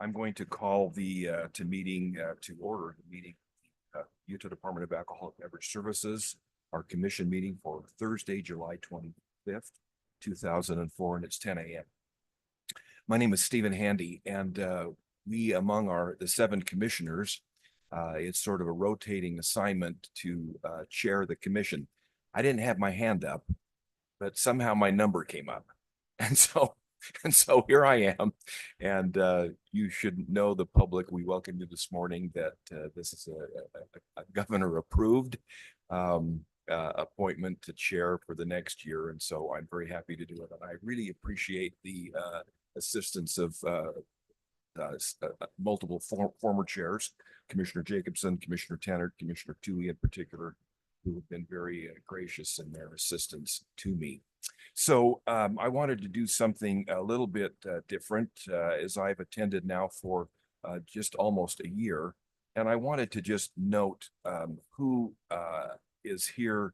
I'm going to call the to order the meeting, Utah Department of Alcoholic Beverage Services, our commission meeting for Thursday, July 25th, 2004, and it's 10 a.m. My name is Stephen Handy, and we among the 7 commissioners, it's sort of a rotating assignment to chair the commission. I didn't have my hand up, but somehow my number came up. And so here I am, and you should know the public. We welcome you this morning that this is a governor approved appointment to chair for the next year. And so I'm very happy to do it. And I really appreciate the assistance of multiple former chairs, Commissioner Jacobson, Commissioner Tanner, Commissioner Toohey in particular, who have been very gracious in their assistance to me. So I wanted to do something a little bit different as I've attended now for just almost a year. And I wanted to just note who is here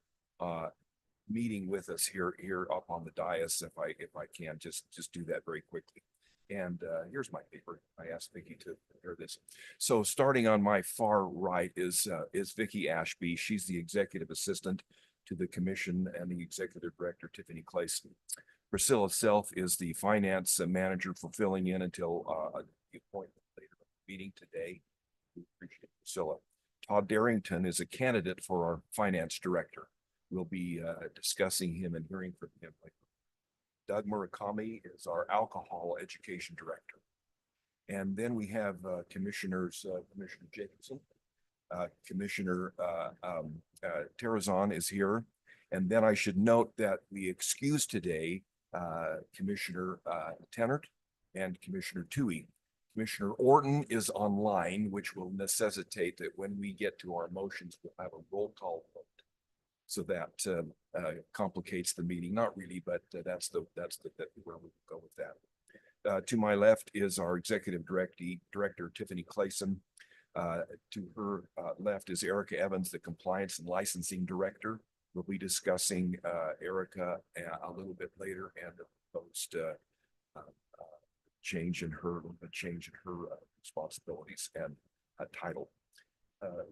meeting with us here up on the dais, if I can just do that very quickly. And here's my paper. I asked Vicki to prepare this. So starting on my far right is Vicki Ashby. She's the executive assistant to the commission and the executive director, Tiffany Clayson. Priscilla Self is the finance manager filling in until the appointment later in the meeting today. We appreciate Priscilla. Todd Darrington is a candidate for our finance director. We'll be discussing him and hearing from him later. Doug Murakami is our alcohol education director. And then we have Commissioner Jacobson, Commissioner Terrazon is here. And then I should note that we excuse today Commissioner Tennert and Commissioner Toohey. Commissioner Orton is online, which will necessitate that when we get to our motions, we'll have a roll call vote. So that complicates the meeting. Not really, but that's where we go with that. To my left is our executive director, Tiffany Clayson. To her left is Erica Evans, the compliance and licensing director. We'll be discussing Erica a little bit later and the proposed change in her responsibilities and title.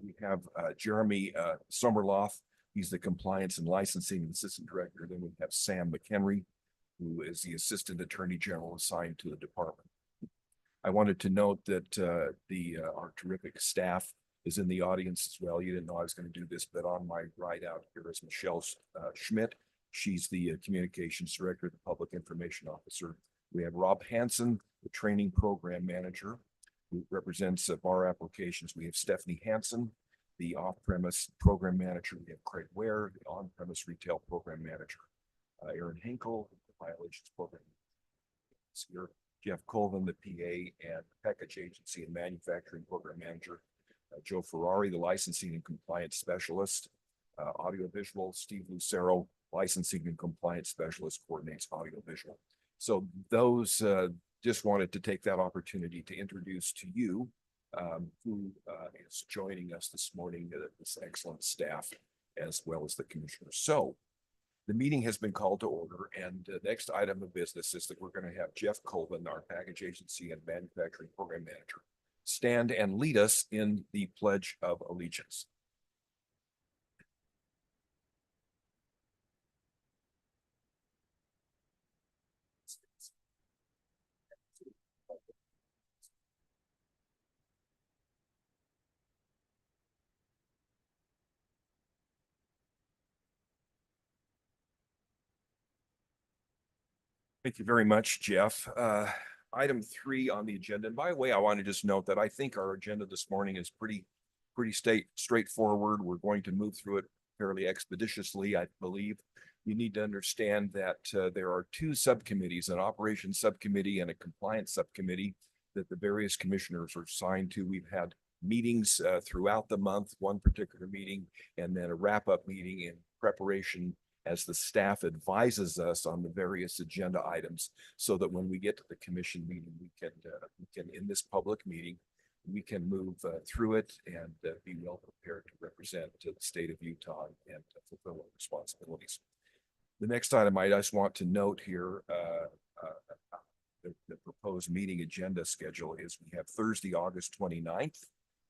We have Jeremy Sommerloth. He's the compliance and licensing assistant director. Then we have Sam McHenry, who is the assistant attorney general assigned to the department. I wanted to note that our terrific staff is in the audience as well. You didn't know I was going to do this, but on my right out here is Michelle Schmidt. She's the communications director, the public information officer. We have Rob Hansen, the training program manager, who represents bar applications. We have Stephanie Hansen, the off-premise program manager. We have Craig Ware, the on-premise retail program manager. Aaron Hinkle, the violations program manager. Jeff Colvin, the PA and package agency and manufacturing program manager. Joe Ferrari, the licensing and compliance specialist. Audiovisual, Steve Lucero, licensing and compliance specialist, coordinates audiovisual. So those, just wanted to take that opportunity to introduce to you who is joining us this morning, this excellent staff, as well as the commissioners. So the meeting has been called to order, and the next item of business is that we're going to have Jeff Colvin, our package agency and manufacturing program manager, stand and lead us in the Pledge of Allegiance. Thank you very much, Jeff. Item 3 on the agenda. And by the way, I want to just note that I think our agenda this morning is pretty straightforward. We're going to move through it fairly expeditiously, I believe. You need to understand that there are 2 subcommittees, an operations subcommittee and a compliance subcommittee that the various commissioners are assigned to. We've had meetings throughout the month, one particular meeting, and then a wrap-up meeting in preparation as the staff advises us on the various agenda items, so that when we get to the commission meeting, we can in this public meeting, we can move through it and be well prepared to represent the state of Utah and fulfill our responsibilities. The next item I just want to note here, the proposed meeting agenda schedule is we have Thursday, August 29th.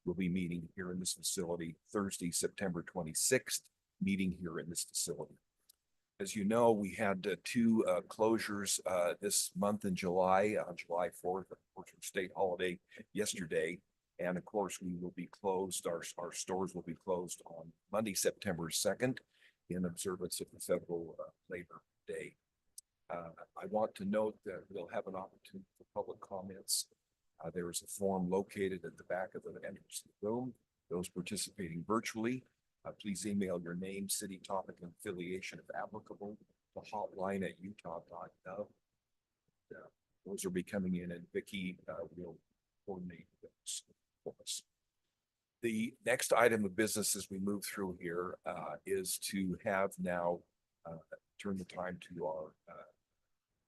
We'll be meeting here in this facility. Thursday, September 26th, meeting here in this facility. As you know, we had two closures this month in July, on July 4th, of course, state holiday yesterday. And of course, we will be closed, our stores will be closed on Monday, September 2nd in observance of the Federal Labor Day. I want to note that we'll have an opportunity for public comments. There is a form located at the back of the entrance to the room. Those participating virtually, please email your name, city, topic, and affiliation if applicable, the hotline at utah.gov. Those will be coming in, and Vicki will coordinate those for us. The next item of business as we move through here is to have now turn the time to our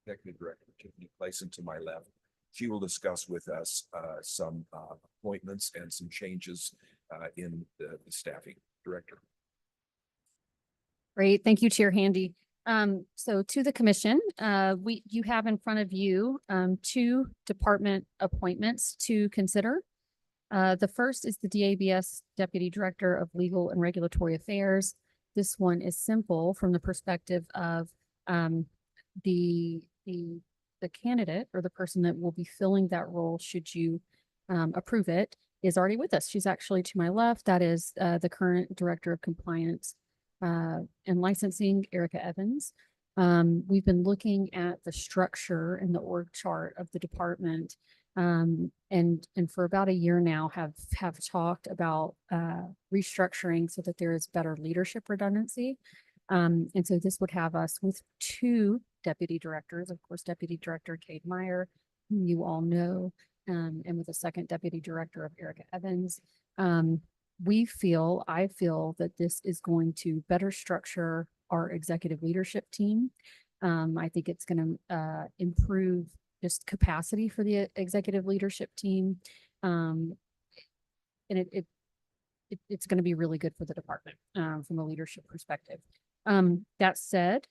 Executive Director, Tiffany Clayson, to my left. She will discuss with us some appointments and some changes in the staffing. Director. Great. Thank you, Chair Handy. So to the commission, you have in front of you two department appointments to consider. The first is the DABS Deputy Director of Legal and Regulatory Affairs. This one is simple from the perspective of the candidate or the person that will be filling that role, should you approve it, is already with us. She's actually to my left. That is the current Director of Compliance and Licensing, Erica Evans. We've been looking at the structure and the org chart of the department, and for about a year now have talked about restructuring so that there is better leadership redundancy. And so this would have us with two deputy directors, of course, Deputy Director Cade Meyer, whom you all know, and with a second deputy director of Erica Evans. I feel that this is going to better structure our executive leadership team. I think it's going to improve just capacity for the executive leadership team. And it's going to be really good for the department from a leadership perspective. That said,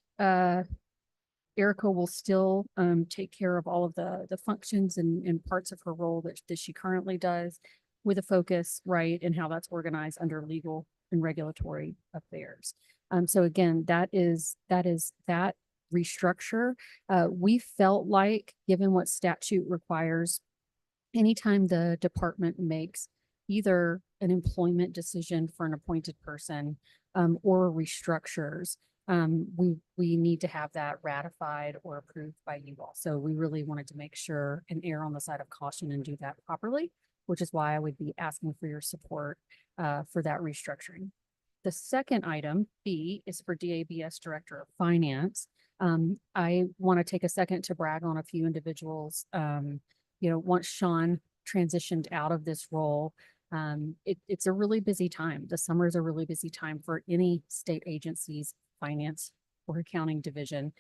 Erica will still take care of all of the functions and parts of her role that she currently does, with a focus right in how that's organized under legal and regulatory affairs. So again, that is that restructure. We felt like, given what statute requires, anytime the department makes either an employment decision for an appointed person or restructures, we need to have that ratified or approved by you all. So we really wanted to make sure and err on the side of caution and do that properly, which is why I would be asking for your support for that restructuring. The second item, B, is for DABS Director of Finance. I want to take a second to brag on a few individuals. Once Sean transitioned out of this role, it's a really busy time. The summer is a really busy time for any state agency's finance or accounting division,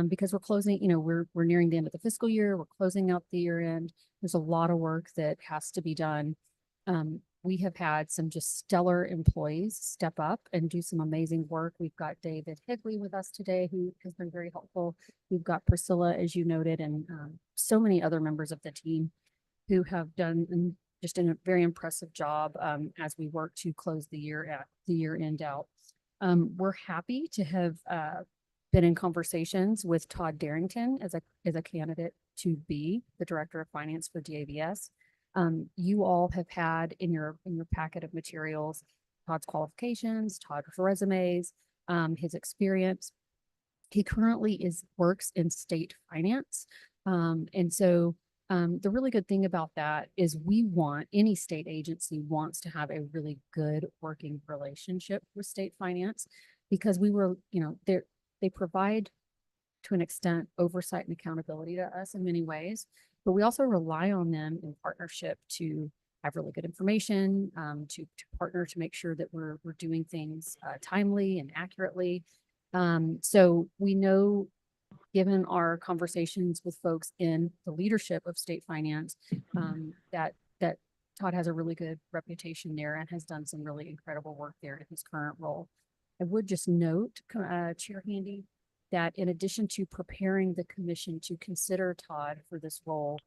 because we're closing, we're nearing the end of the fiscal year. We're closing out the year end. There's a lot of work that has to be done. We have had some just stellar employees step up and do some amazing work. We've got David Higley with us today, who has been very helpful. We've got Priscilla, as you noted, and so many other members of the team who have done just a very impressive job as we work to close the year end out. We're happy to have been in conversations with Todd Darrington as a candidate to be the Director of Finance for DABS. You all have had in your packet of materials Todd's qualifications, Todd's resumes, his experience. He currently works in state finance, and so the really good thing about that is any state agency wants to have a really good working relationship with state finance, because they provide, to an extent, oversight and accountability to us in many ways, but we also rely on them in partnership to have really good information, to partner to make sure that we're doing things timely and accurately. So we know, given our conversations with folks in the leadership of state finance, that Todd has a really good reputation there and has done some really incredible work there in his current role. I would just note, Chair Handy, that in addition to preparing the commission to consider Todd for this role,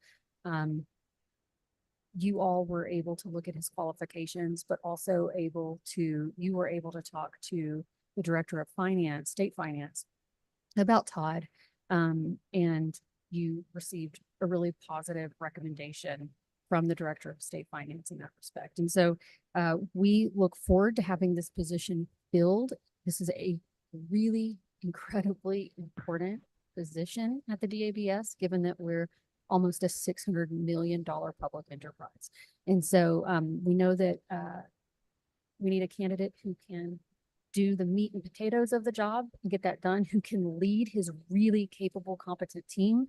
you all were able to look at his qualifications, but also you were able to talk to the director of finance, state finance, about Todd. And you received a really positive recommendation from the director of state finance in that respect. And so we look forward to having this position filled. This is a really incredibly important position at the DABS, given that we're almost a $600 million public enterprise. And so we know that we need a candidate who can do the meat and potatoes of the job and get that done, who can lead his really capable, competent team,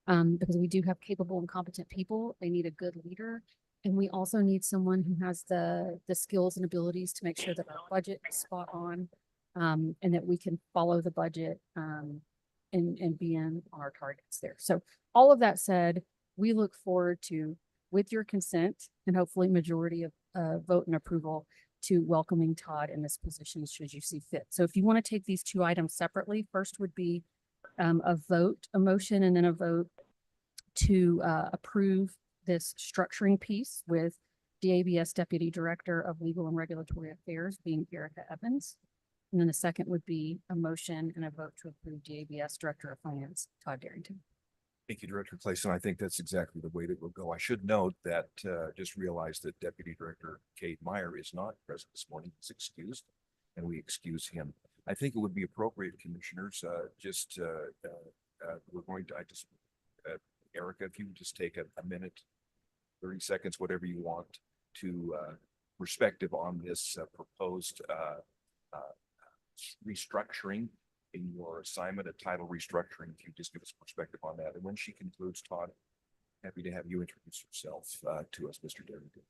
because we do have capable and competent people. They need a good leader. And we also need someone who has the skills and abilities to make sure that our budget is spot on, and that we can follow the budget and be in on our targets there. So all of that said, we look forward to, with your consent and hopefully majority of vote and approval, to welcoming Todd in this position should you see fit. So if you want to take these two items separately, first would be a motion and then a vote to approve this structuring piece with DABS Deputy Director of Legal and Regulatory Affairs being Erica Evans. And then the second would be a motion and a vote to approve DABS Director of Finance, Todd Darrington. Thank you, Director Clayson. I think that's exactly the way that we'll go. I should note that just realized that Deputy Director Kate Meyer is not present this morning. He's excused, and we excuse him. I think it would be appropriate, commissioners, we're going to, Erica, if you would just take a minute, 30 seconds, whatever you want, to perspective on this proposed restructuring in your assignment, a title restructuring. If you just give us perspective on that. And when she concludes, Todd, happy to have you introduce yourself to us, Mr. Darrington.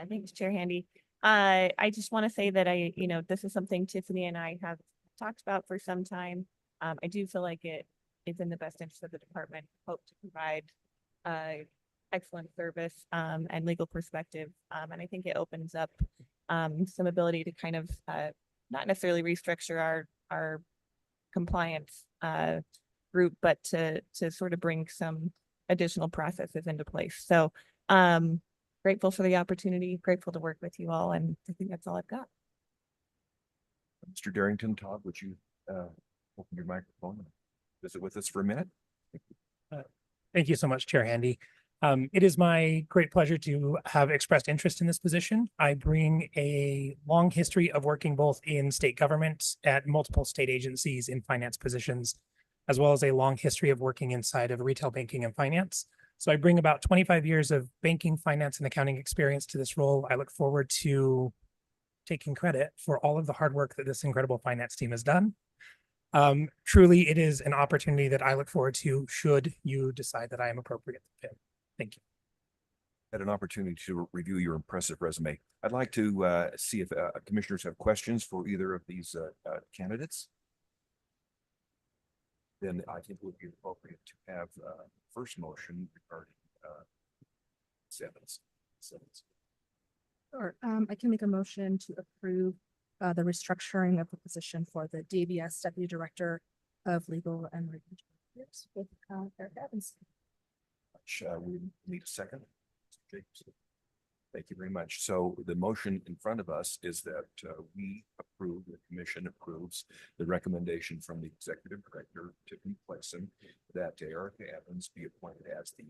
Thanks, Chair Handy. I just want to say that this is something Tiffany and I have talked about for some time. I do feel like it is in the best interest of the department. Hope to provide excellent service and legal perspective. And I think it opens up some ability to kind of not necessarily restructure our compliance group, but to sort of bring some additional processes into place. So grateful for the opportunity, grateful to work with you all, and I think that's all I've got. Mr. Darrington, Todd, would you open your microphone and visit with us for a minute? Thank you so much, Chair Handy. It is my great pleasure to have expressed interest in this position. I bring a long history of working both in state government at multiple state agencies in finance positions, as well as a long history of working inside of retail banking and finance. So I bring about 25 years of banking, finance, and accounting experience to this role. I look forward to taking credit for all of the hard work that this incredible finance team has done. Truly, it is an opportunity that I look forward to should you decide that I am appropriate to fit. Thank you. Had an opportunity to review your impressive resume. I'd like to see if commissioners have questions for either of these candidates. Then I think it would be appropriate to have first motion regarding Sevens. Sure. I can make a motion to approve the restructuring of the position for the DABS Deputy Director of Legal and Regulatory Affairs with Erica Evans. We need a second. Mr. Jacobson. Thank you very much. So the motion in front of us is that we approve, the commission approves the recommendation from the Executive Director, Tiffany Clayson, that Erica Evans be appointed as the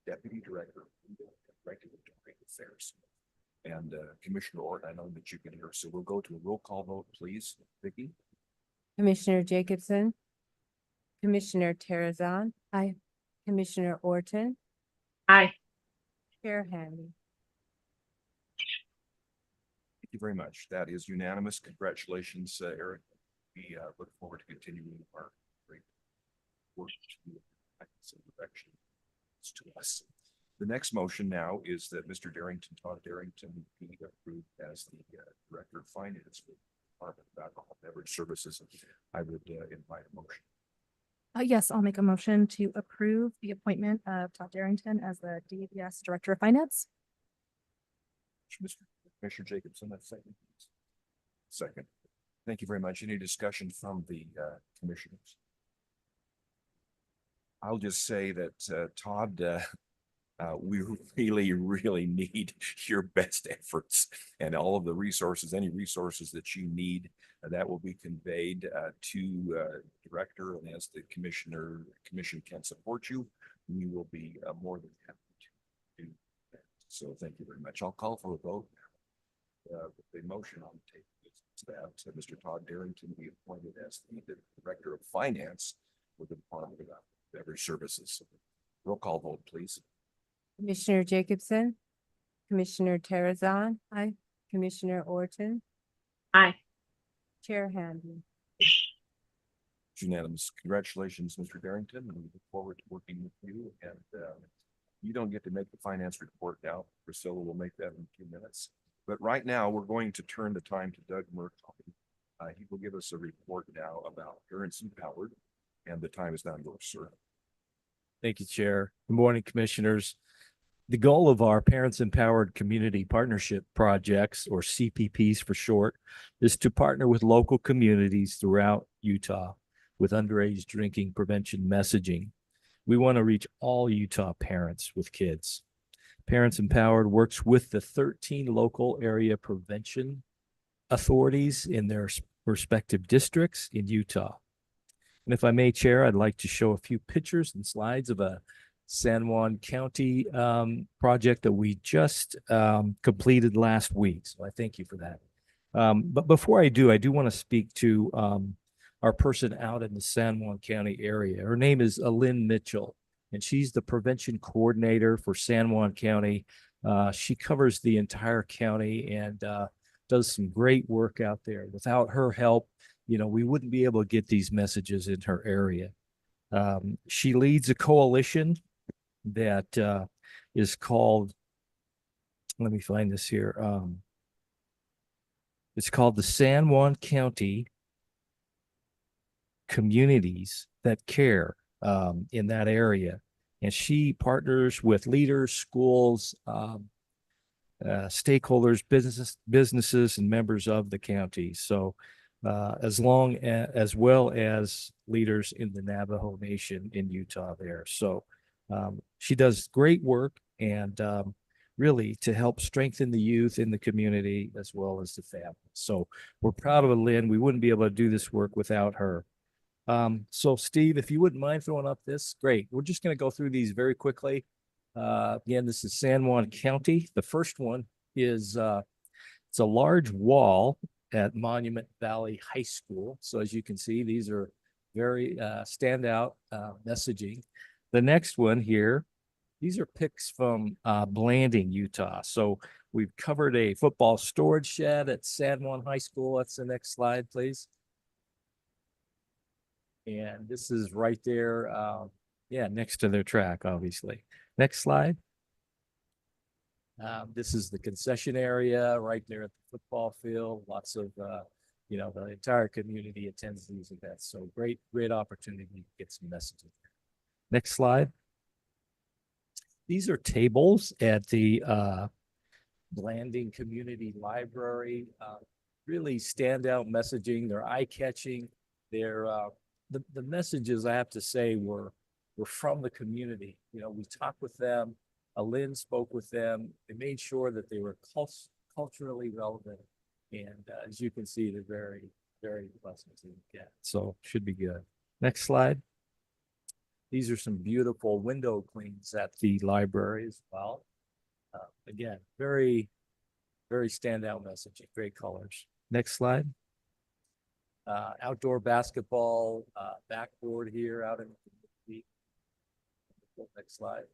Deputy Director of Regulatory Affairs. And Commissioner Orton, I know that you can hear, so we'll go to a roll call vote, please. Vicki? Commissioner Jacobson, Commissioner Terrazon. Aye. Commissioner Orton, Aye. Chair Handy. Thank you very much. That is unanimous. Congratulations, Eric. We look forward to continuing our great work to direction to us. The next motion now is that Mr. Darrington, Todd Darrington, be approved as the Director of Finance for the Department of Alcohol Beverage Services. I would invite a motion. Yes, I'll make a motion to approve the appointment of Todd Darrington as the DABS Director of Finance. Mr. Commissioner Jacobson, that's second. Second. Thank you very much. Any discussion from the commissioners? I'll just say that Todd, we really need your best efforts and all of the resources, any resources that you need, that will be conveyed to director, and as the commission can support you, we will be more than happy to do that. So thank you very much. I'll call for a vote. The motion on the table is that Mr. Todd Darrington be appointed as the Director of Finance with the Department of Beverage Services. Roll call vote, please. Commissioner Jacobson, Commissioner Terrazon. Aye. Commissioner Orton, Aye. Chair Handy. It's unanimous. Congratulations, Mr. Darrington, and we look forward to working with you. And you don't get to make the finance report now. Priscilla will make that in a few minutes. But right now, we're going to turn the time to Doug Murphy. He will give us a report now about Parents Empowered, and the time is now yours, sir. Thank you, Chair. Good morning, Commissioners. The goal of our Parents Empowered Community Partnership Projects, or CPPs for short, is to partner with local communities throughout Utah with underage drinking prevention messaging. We want to reach all Utah parents with kids. Parents Empowered works with the 13 local area prevention authorities in their respective districts in Utah. And if I may, Chair, I'd like to show a few pictures and slides of a San Juan County project that we just completed last week. So I thank you for that. But before I do want to speak to our person out in the San Juan County area. Her name is Lynn Mitchell, and she's the prevention coordinator for San Juan County. She covers the entire county and does some great work out there. Without her help, we wouldn't be able to get these messages in her area. She leads a coalition that is called, let me find this here. It's called the San Juan County Communities That Care in that area. And she partners with leaders, schools, stakeholders, businesses, and members of the county. So as well as leaders in the Navajo Nation in Utah there. So she does great work and really to help strengthen the youth in the community as well as the family. So we're proud of Lynn. We wouldn't be able to do this work without her. So Steve, if you wouldn't mind throwing up this, great. We're just going to go through these very quickly. Again, this is San Juan County. The first one is it's a large wall at Monument Valley High School. So as you can see, these are very standout messaging. The next one here, these are pics from Blanding, Utah. So we've covered a football storage shed at San Juan High School. That's the next slide, please. And this is right there, next to their track, obviously. Next slide. This is the concession area right there at the football field. Lots of, the entire community attends these events. So great opportunity to get some messages. Next slide. These are tables at the Blanding Community Library. Really standout messaging. They're eye-catching. They're the messages, I have to say, were from the community. We talked with them. Lynn spoke with them. They made sure that they were culturally relevant. And as you can see, they're very, very pleasant to look at. So should be good. Next slide. These are some beautiful window cleans at the library as well. Again, very, very standout messaging, great colors. Next slide. Outdoor basketball backboard here out in the community. Next slide.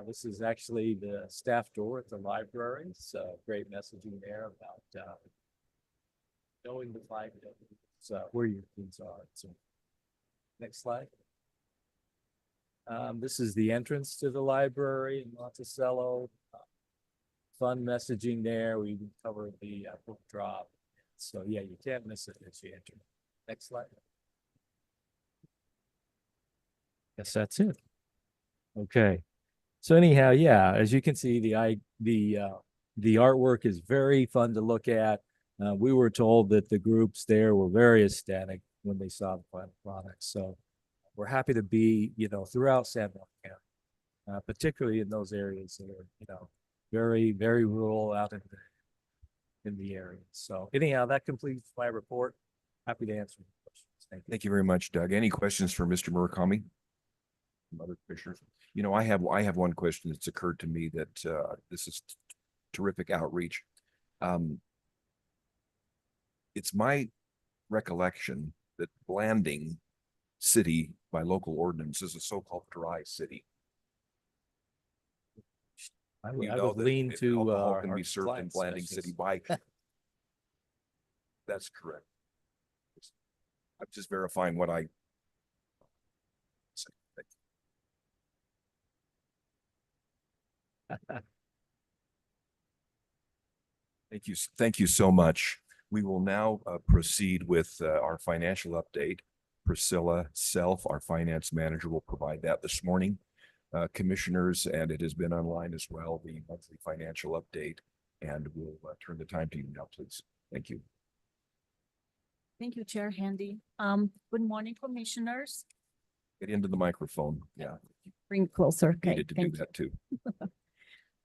This is actually the staff door at the library. So great messaging there about knowing the 5 Ws, where your kids are. So next slide. This is the entrance to the library in Monticello. Fun messaging there. We covered the book drop. So yeah, you can't miss it as you enter. Next slide. Guess that's it. Okay. So anyhow, yeah, as you can see, the artwork is very fun to look at. We were told that the groups there were very ecstatic when they saw the final product. So we're happy to be, throughout San Juan County, particularly in those areas that are, very, very rural out in the area. So anyhow, that completes my report. Happy to answer any questions. Thank you. Thank you very much, Doug. Any questions for Mr. Murakami? From other commissioners? I have one question that's occurred to me that this is terrific outreach. It's my recollection that Blanding City by local ordinance is a so-called dry city. I You would know that lean to alcohol can our be served in client Blanding specialist. City by. That's correct. I'm just verifying what I. Thank you. Thank you so much. We will now proceed with our financial update. Priscilla Self, our finance manager, will provide that this morning. Commissioners, and it has been online as well, the monthly financial update. And we'll turn the time to you now, please. Thank you. Thank you, Chair Handy. Good morning, commissioners. Get into the microphone. Yeah, Bring closer. Okay, needed to do thank you. that too.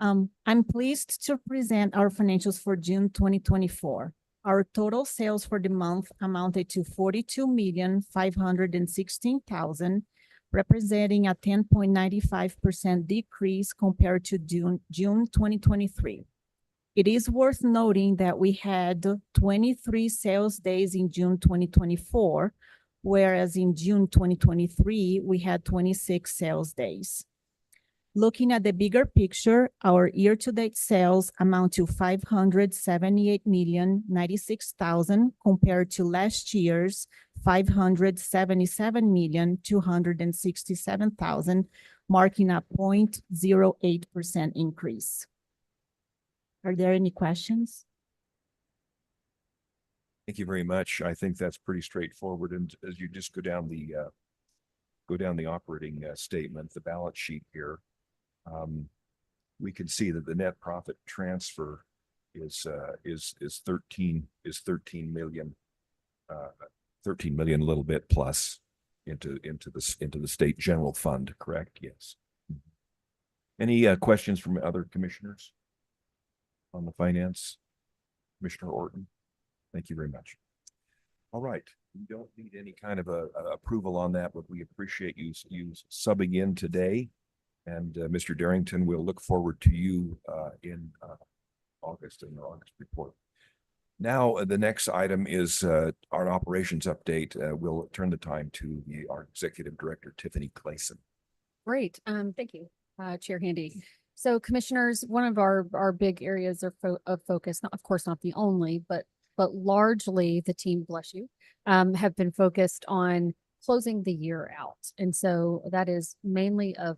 I'm pleased to present our financials for June 2024. Our total sales for the month amounted to 42,516,000, representing a 10.95% decrease compared to June 2023. It is worth noting that we had 23 sales days in June 2024, whereas in June 2023, we had 26 sales days. Looking at the bigger picture, our year-to-date sales amount to 578,096,000 compared to last year's 577,267,000, marking a 0.08% increase. Are there any questions? Thank you very much. I think that's pretty straightforward. And as you just go down the operating statement, the balance sheet here, we can see that the net profit transfer is 13 million, 13 million, a little bit plus into the state general fund, correct? Yes. Any questions from other commissioners on the finance? Commissioner Orton? Thank you very much. All right. We don't need any kind of approval on that, but we appreciate you subbing in today. And Mr. Darrington, we'll look forward to you in August in our August report. Now, the next item is our operations update. We'll turn the time to our Executive Director, Tiffany Clayson. Great. Thank you, Chair Handy. So commissioners, one of our big areas of focus, of course, not the only, but largely the team, bless you, have been focused on closing the year out. And so that is mainly a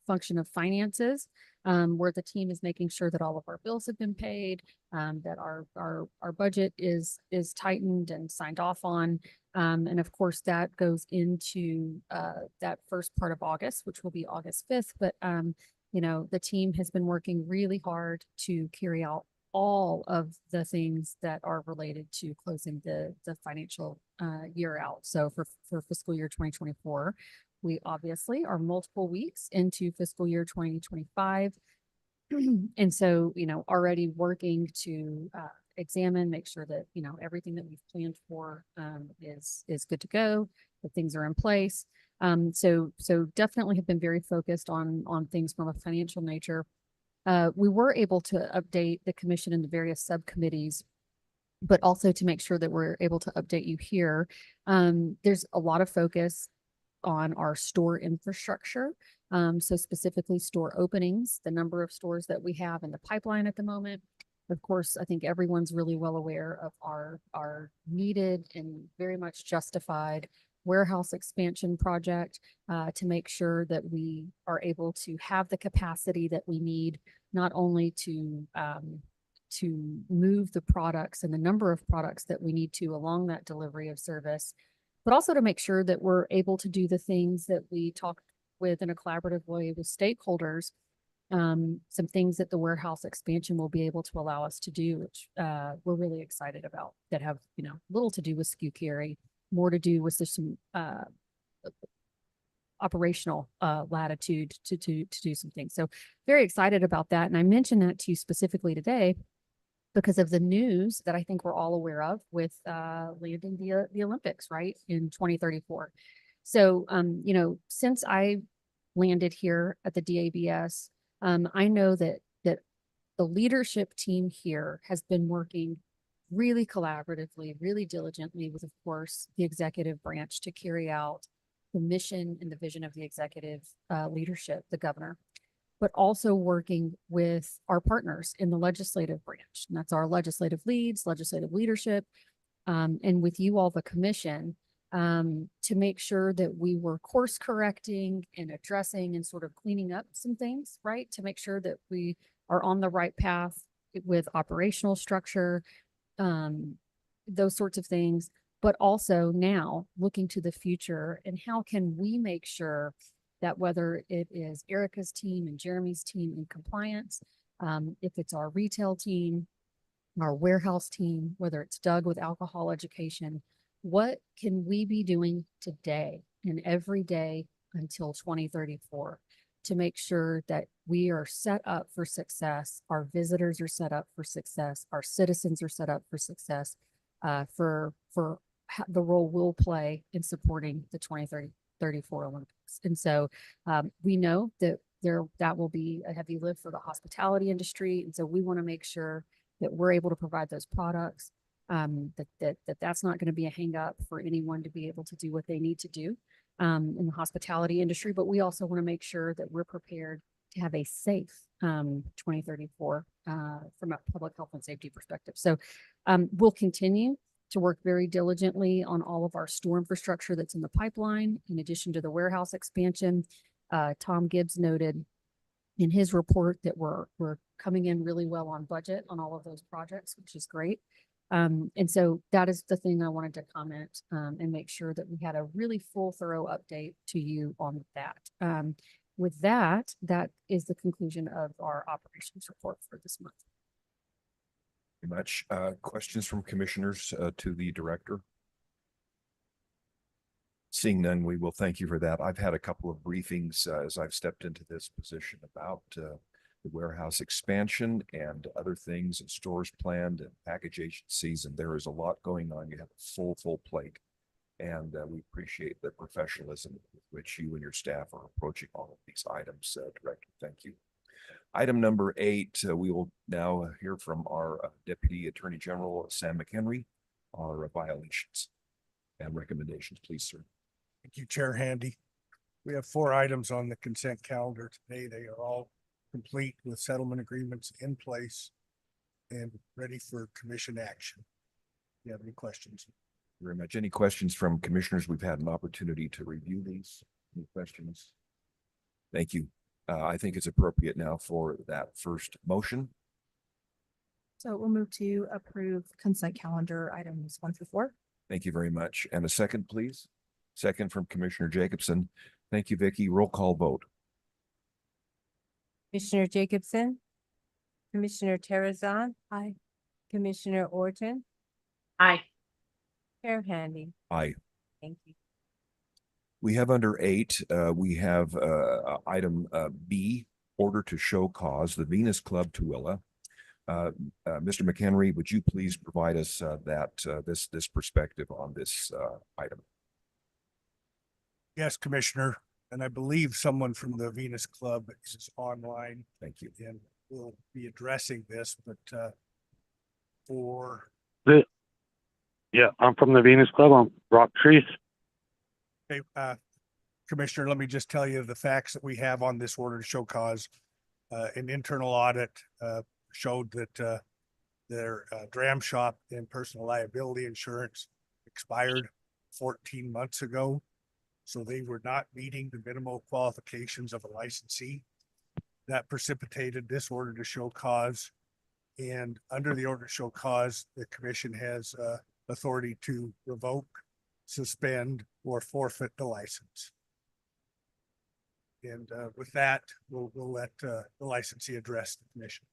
function of finances, where the team is making sure that all of our bills have been paid, that our budget is tightened and signed off on. And of course, that goes into that first part of August, which will be August 5th. But, the team has been working really hard to carry out all of the things that are related to closing the financial year out. So for fiscal year 2024, we obviously are multiple weeks into fiscal year 2025. And so, already working to examine, make sure that, everything that we've planned for is good to go, that things are in place. So definitely have been very focused on things from a financial nature. We were able to update the commission and the various subcommittees, but also to make sure that we're able to update you here. There's a lot of focus on our store infrastructure. So specifically store openings, the number of stores that we have in the pipeline at the moment. Of course, I think everyone's really well aware of our needed and very much justified warehouse expansion project to make sure that we are able to have the capacity that we need, not only to move the products and the number of products that we need to along that delivery of service, but also to make sure that we're able to do the things that we talked with in a collaborative way with stakeholders some things that the warehouse expansion will be able to allow us to do, which we're really excited about, that have, little to do with SKU carry, more to do with some operational latitude to do some things. So very excited about that. And I mentioned that to you specifically today because of the news that I think we're all aware of with landing the Olympics, right, in 2034. So, since I landed here at the DABS, I know that the leadership team here has been working really collaboratively, really diligently with, of course, the executive branch to carry out the mission and the vision of the executive leadership, the governor, but also working with our partners in the legislative branch. And that's our legislative leads, legislative leadership, and with you all, the commission, to make sure that we were course correcting and addressing and sort of cleaning up some things, right? To make sure that we are on the right path with operational structure, those sorts of things, but also now looking to the future and how can we make sure that whether it is Erica's team and Jeremy's team in compliance, if it's our retail team, our warehouse team, whether it's Doug with alcohol education, what can we be doing today and every day until 2034 to make sure that we are set up for success, our visitors are set up for success, our citizens are set up for success, for the role we'll play in supporting the 2034 Olympics. And so we know that that will be a heavy lift for the hospitality industry. And so we want to make sure that we're able to provide those products, that's not going to be a hang up for anyone to be able to do what they need to do in the hospitality industry. But we also want to make sure that we're prepared to have a safe 2034 from a public health and safety perspective. So we'll continue to work very diligently on all of our store infrastructure that's in the pipeline, in addition to the warehouse expansion. Tom Gibbs noted in his report that we're coming in really well on budget on all of those projects, which is great. And so that is the thing I wanted to comment and make sure that we had a really full, thorough update to you on that. With that, that is the conclusion of our operations report for this month. Very much. Questions from commissioners to the director? Seeing none, we will thank you for that. I've had a couple of briefings as I've stepped into this position about the warehouse expansion and other things and stores planned and package agencies, and there is a lot going on. You have a full plate, and we appreciate the professionalism with which you and your staff are approaching all of these items. Director, thank you. Item number 8, we will now hear from our Deputy Attorney General, Sam McHenry, our violations and recommendations. Please, sir. Thank you, Chair Handy. We have 4 items on the consent calendar today. They are all complete with settlement agreements in place and ready for commission action. Do you have any questions? Very much. Any questions from commissioners? We've had an opportunity to review these. Any questions? Thank you. I think it's appropriate now for that first motion. So we'll move to approve consent calendar items 1 through 4. Thank you very much. And a second, please. Second from Commissioner Jacobson. Thank you, Vicky. Roll call vote. Commissioner Jacobson, Commissioner Terrazon. Aye. Commissioner Orton, Aye. Chair Handy. Aye. Thank you. We have under 8, we have item B, order to show cause, the Venus Club Tooele. Mr. McHenry, would you please provide us this perspective on this item? Yes, Commissioner, and I believe someone from the Venus Club is online. Thank you. And we'll be addressing this, but Yeah, I'm from the Venus Club. I'm Rock Trees. okay, Commissioner, let me just tell you the facts that we have on this order to show cause. An internal audit showed that their dram shop and personal liability insurance expired 14 months ago. So they were not meeting the minimal qualifications of a licensee. That precipitated this order to show cause. And under the order to show cause, the commission has authority to revoke, suspend, or forfeit the license. And with that, we'll let the licensee address the commission.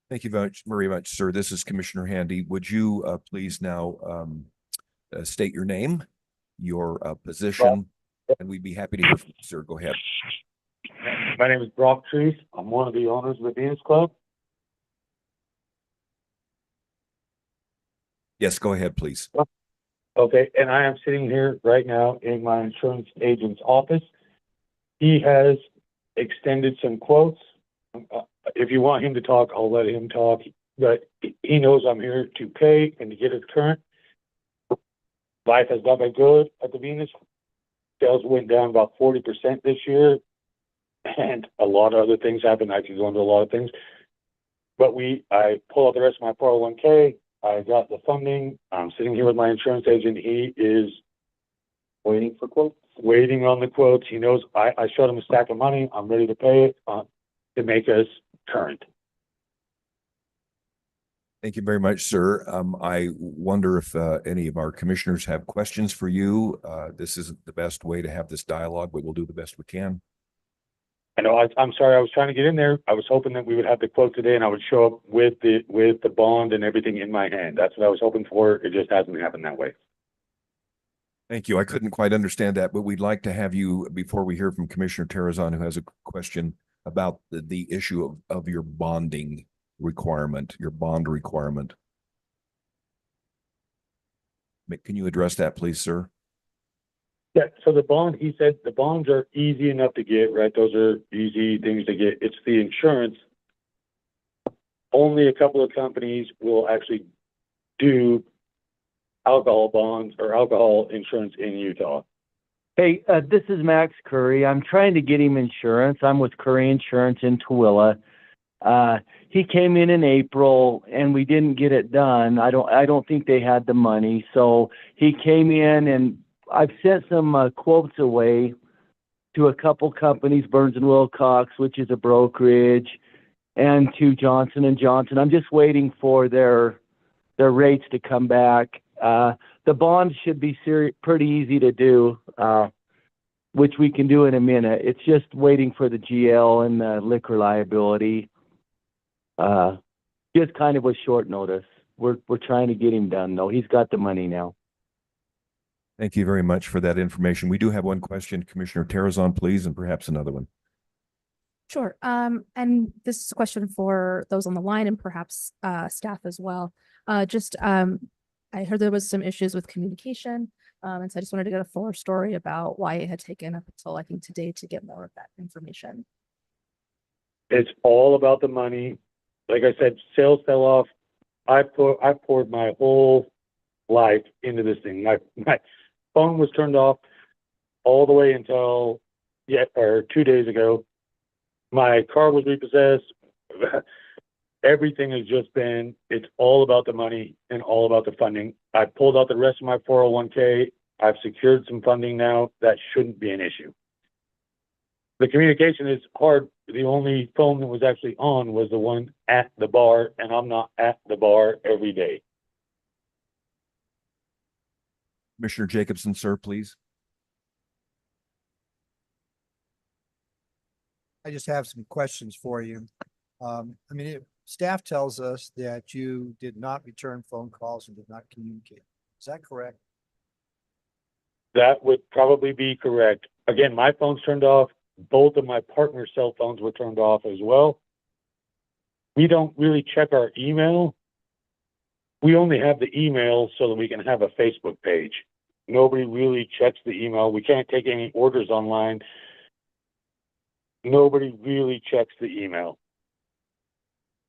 Thank you very much, sir. This is Commissioner Handy. Would you please now state your name, your position, and we'd be happy to hear from you, sir. Go ahead. My name is Brock Trees. I'm one of the owners of the Venus Club. Yes, go ahead, please. Okay, and I am sitting here right now in my insurance agent's office. He has extended some quotes. If you want him to talk, I'll let him talk, but he knows I'm here to pay and to get it current. Life has not been good at the Venus. Sales went down about 40% this year, and a lot of other things happened. I could go into a lot of things, but I pull out the rest of my 401k. I got the funding. I'm sitting here with my insurance agent. He is waiting for quotes, waiting on the quotes. He knows I showed him a stack of money. I'm ready to pay it to make us current. Thank you very much, sir. I wonder if any of our commissioners have questions for you. This isn't the best way to have this dialogue, but we'll do the best we can. I know. I'm sorry. I was trying to get in there. I was hoping that we would have the quote today, and I would show up with the bond and everything in my hand. That's what I was hoping for. It just hasn't happened that way. Thank you. I couldn't quite understand that, but we'd like to have you, before we hear from Commissioner Terrazon, who has a question about the issue of your bonding requirement, your bond requirement. Can you address that, please, sir? Yeah, so the bond, he said the bonds are easy enough to get, right? Those are easy things to get. It's the insurance. Only a couple of companies will actually do alcohol bonds or alcohol insurance in Utah. Hey, this is Max Curry. I'm trying to get him insurance. I'm with Curry Insurance in Tooele. He came in April and we didn't get it done. I don't think they had the money. So he came in and I've sent some quotes away to a couple companies, Burns and Wilcox, which is a brokerage, and to Johnson & Johnson. I'm just waiting for their rates to come back. The bonds should be pretty easy to do, which we can do in a minute. It's just waiting for the GL and the liquor liability. Just kind of with short notice. We're trying to get him done though. He's got the money now. Thank you very much for that information. We do have one question, Commissioner Terrazon, please, and perhaps another one. Sure. And this is a question for those on the line and perhaps staff as well. I heard there was some issues with communication. And so I just wanted to get a fuller story about why it had taken up until I think today to get more of that information. It's all about the money. Like I said, sales fell off. I poured my whole life into this thing. My phone was turned off all the way until 2 days ago. My car was repossessed. Everything has just been, it's all about the money and all about the funding. I pulled out the rest of my 401k. I've secured some funding now. That shouldn't be an issue. The communication is hard. The only phone that was actually on was the one at the bar, and I'm not at the bar every day. Commissioner Jacobson, sir, please. I just have some questions for you. Staff tells us that you did not return phone calls and did not communicate. Is that correct? That would probably be correct. Again, my phone's turned off. Both of my partner's cell phones were turned off as well. We don't really check our email. We only have the email so that we can have a Facebook page. Nobody really checks the email. We can't take any orders online. Nobody really checks the email.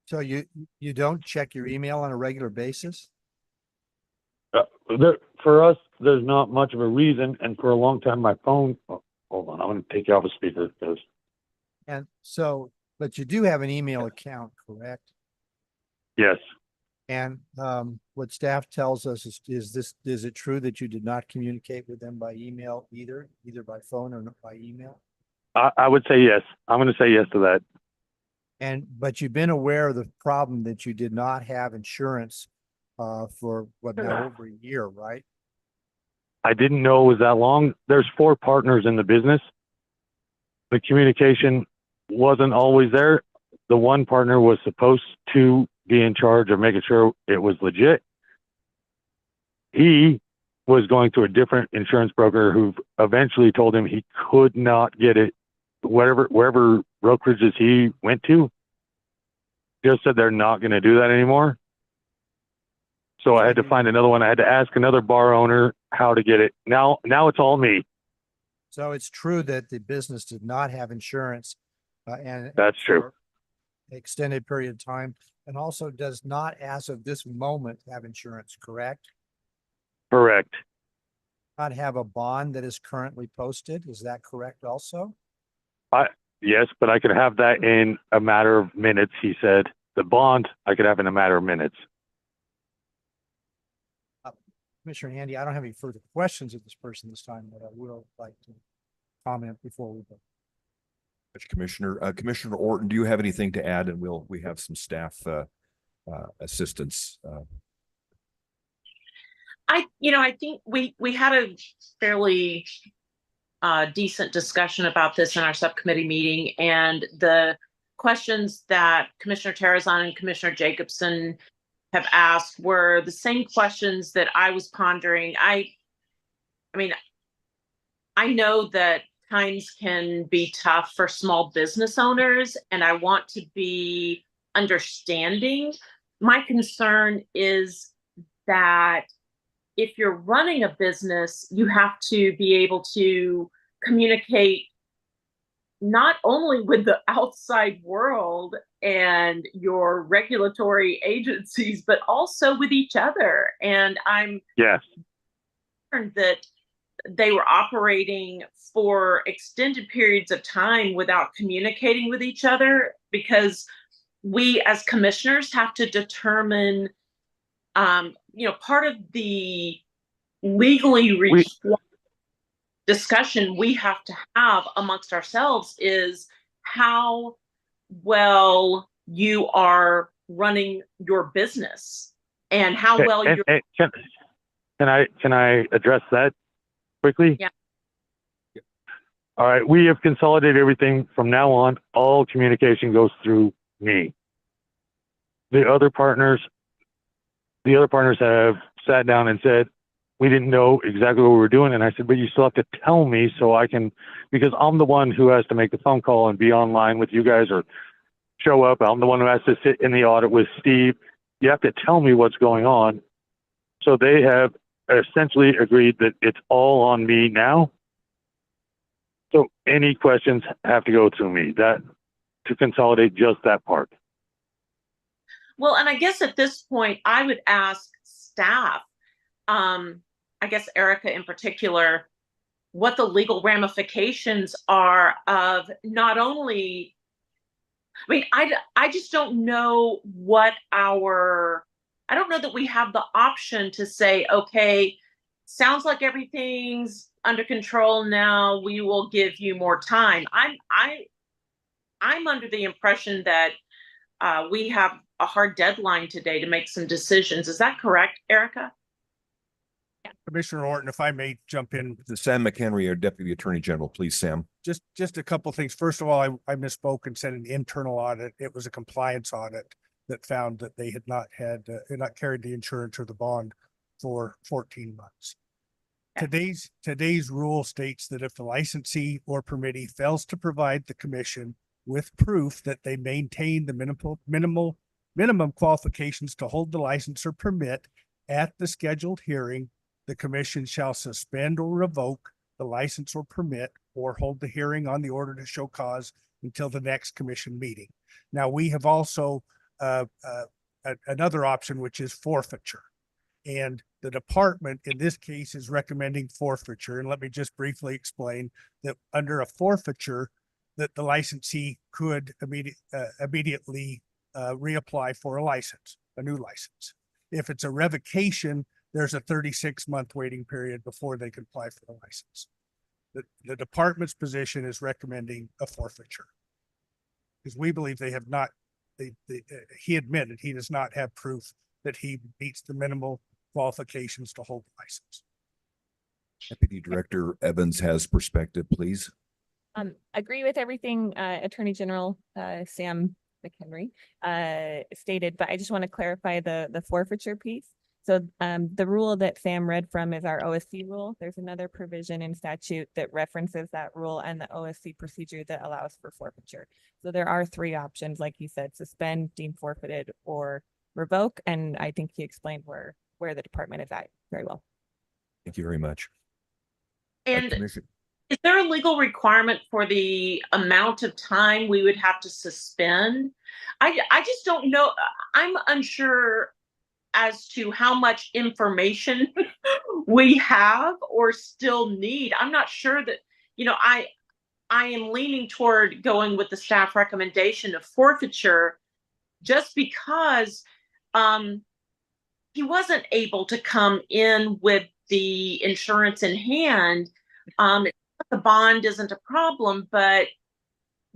So you don't check your email on a regular basis? For us, there's not much of a reason. And for a long time, my phone, hold on, I'm going to take you off a speaker. And so, but you do have an email account, correct? Yes. And what staff tells us is it true that you did not communicate with them by email either by phone or by email? I would say yes. I'm going to say yes to that. But you've been aware of the problem that you did not have insurance for now over a year, right? I didn't know it was that long. There's 4 partners in the business. the communication wasn't always there. The one partner was supposed to be in charge of making sure it was legit. He was going to a different insurance broker who eventually told him he could not get it. Wherever brokerages he went to, just said they're not going to do that anymore. So I had to find another one. I had to ask another bar owner how to get it. Now it's all me. So it's true that the business did not have insurance, and That's true. for extended period of time, and also does not, as of this moment, have insurance, correct? Correct. Not have a bond that is currently posted. Is that correct also? Yes, but I could have that in a matter of minutes, he said. The bond I could have in a matter of minutes. Commissioner Handy, I don't have any further questions of this person this time, but I will like to comment before we go. Commissioner Orton, do you have anything to add? And we have some staff assistance. I think we had a fairly decent discussion about this in our subcommittee meeting, and the questions that Commissioner Terrazon and Commissioner Jacobson have asked were the same questions that I was pondering. I mean, I know that times can be tough for small business owners, and I want to be understanding. My concern is that if you're running a business, you have to be able to communicate not only with the outside world and your regulatory agencies, but also with each other. And I'm concerned that they were operating for extended periods of time without communicating with each other, because we as commissioners have to determine, part of the legally required discussion we have to have amongst ourselves is how well you are running your business and how well you're. Can I address that quickly? Yeah. All right. We have consolidated everything from now on. All communication goes through me. The other partners have sat down and said, we didn't know exactly what we were doing. And I said, but you still have to tell me so I can, because I'm the one who has to make the phone call and be online with you guys or show up. I'm the one who has to sit in the audit with Steve. You have to tell me what's going on. So they have essentially agreed that it's all on me now. So any questions have to go through me, that to consolidate just that part. Well, and I guess at this point, I would ask staff, I guess Erica in particular, what the legal ramifications are of not only, I just don't know I don't know that we have the option to say, okay, sounds like everything's under control now, we will give you more time. I'm under the impression that we have a hard deadline today to make some decisions. Is that correct, Erica? Commissioner Orton, if I may jump in. Sam McHenry, our Deputy Attorney General, please, Sam. Just a couple things. First of all, I misspoke and said an internal audit. It was a compliance audit that found that they had not carried the insurance or the bond for 14 months. Today's rule states that if the licensee or permittee fails to provide the commission with proof that they maintain the minimum qualifications to hold the license or permit at the scheduled hearing, the commission shall suspend or revoke the license or permit or hold the hearing on the order to show cause until the next commission meeting. Now, we have also another option, which is forfeiture. And the department in this case is recommending forfeiture. And let me just briefly explain that under a forfeiture, that the licensee could immediately reapply for a new license. If it's a revocation, there's a 36-month waiting period before they can apply for a license. The department's position is recommending a forfeiture because we believe they have not, he admitted he does not have proof that he meets the minimal qualifications to hold the license. Deputy Director Evans has perspective, please. Agree with everything Attorney General Sam McHenry stated, but I just want to clarify the forfeiture piece. So the rule that Sam read from is our OSC rule. There's another provision in statute that references that rule and the OSC procedure that allows for forfeiture. So there are three options, like you said: suspend, deem forfeited, or revoke. And I think he explained where the department is at very well. Thank you very much. And Commissioner, is there a legal requirement for the amount of time we would have to suspend? I just don't know. I'm unsure as to how much information we have or still need. I'm not sure that, I am leaning toward going with the staff recommendation of forfeiture just because he wasn't able to come in with the insurance in hand. The bond isn't a problem, but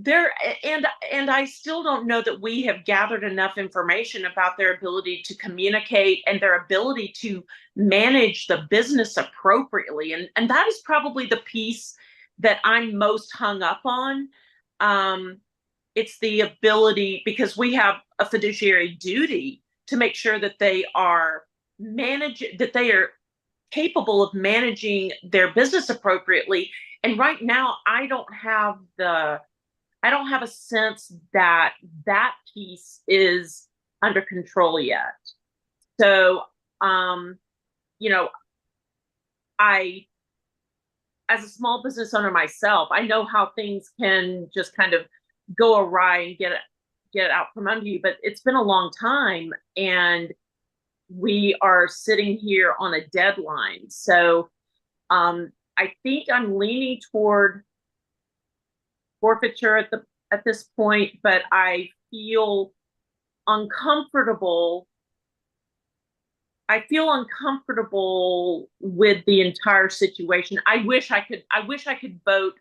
and I still don't know that we have gathered enough information about their ability to communicate and their ability to manage the business appropriately. And that is probably the piece that I'm most hung up on. It's the ability, because we have a fiduciary duty to make sure that they are capable of managing their business appropriately. And right now, I don't have a sense that that piece is under control yet. So, as a small business owner myself, I know how things can just kind of go awry and get it out from under you, but it's been a long time and we are sitting here on a deadline. So, I think I'm leaning toward forfeiture at this point, but I feel uncomfortable. I feel uncomfortable with the entire situation. I wish I could vote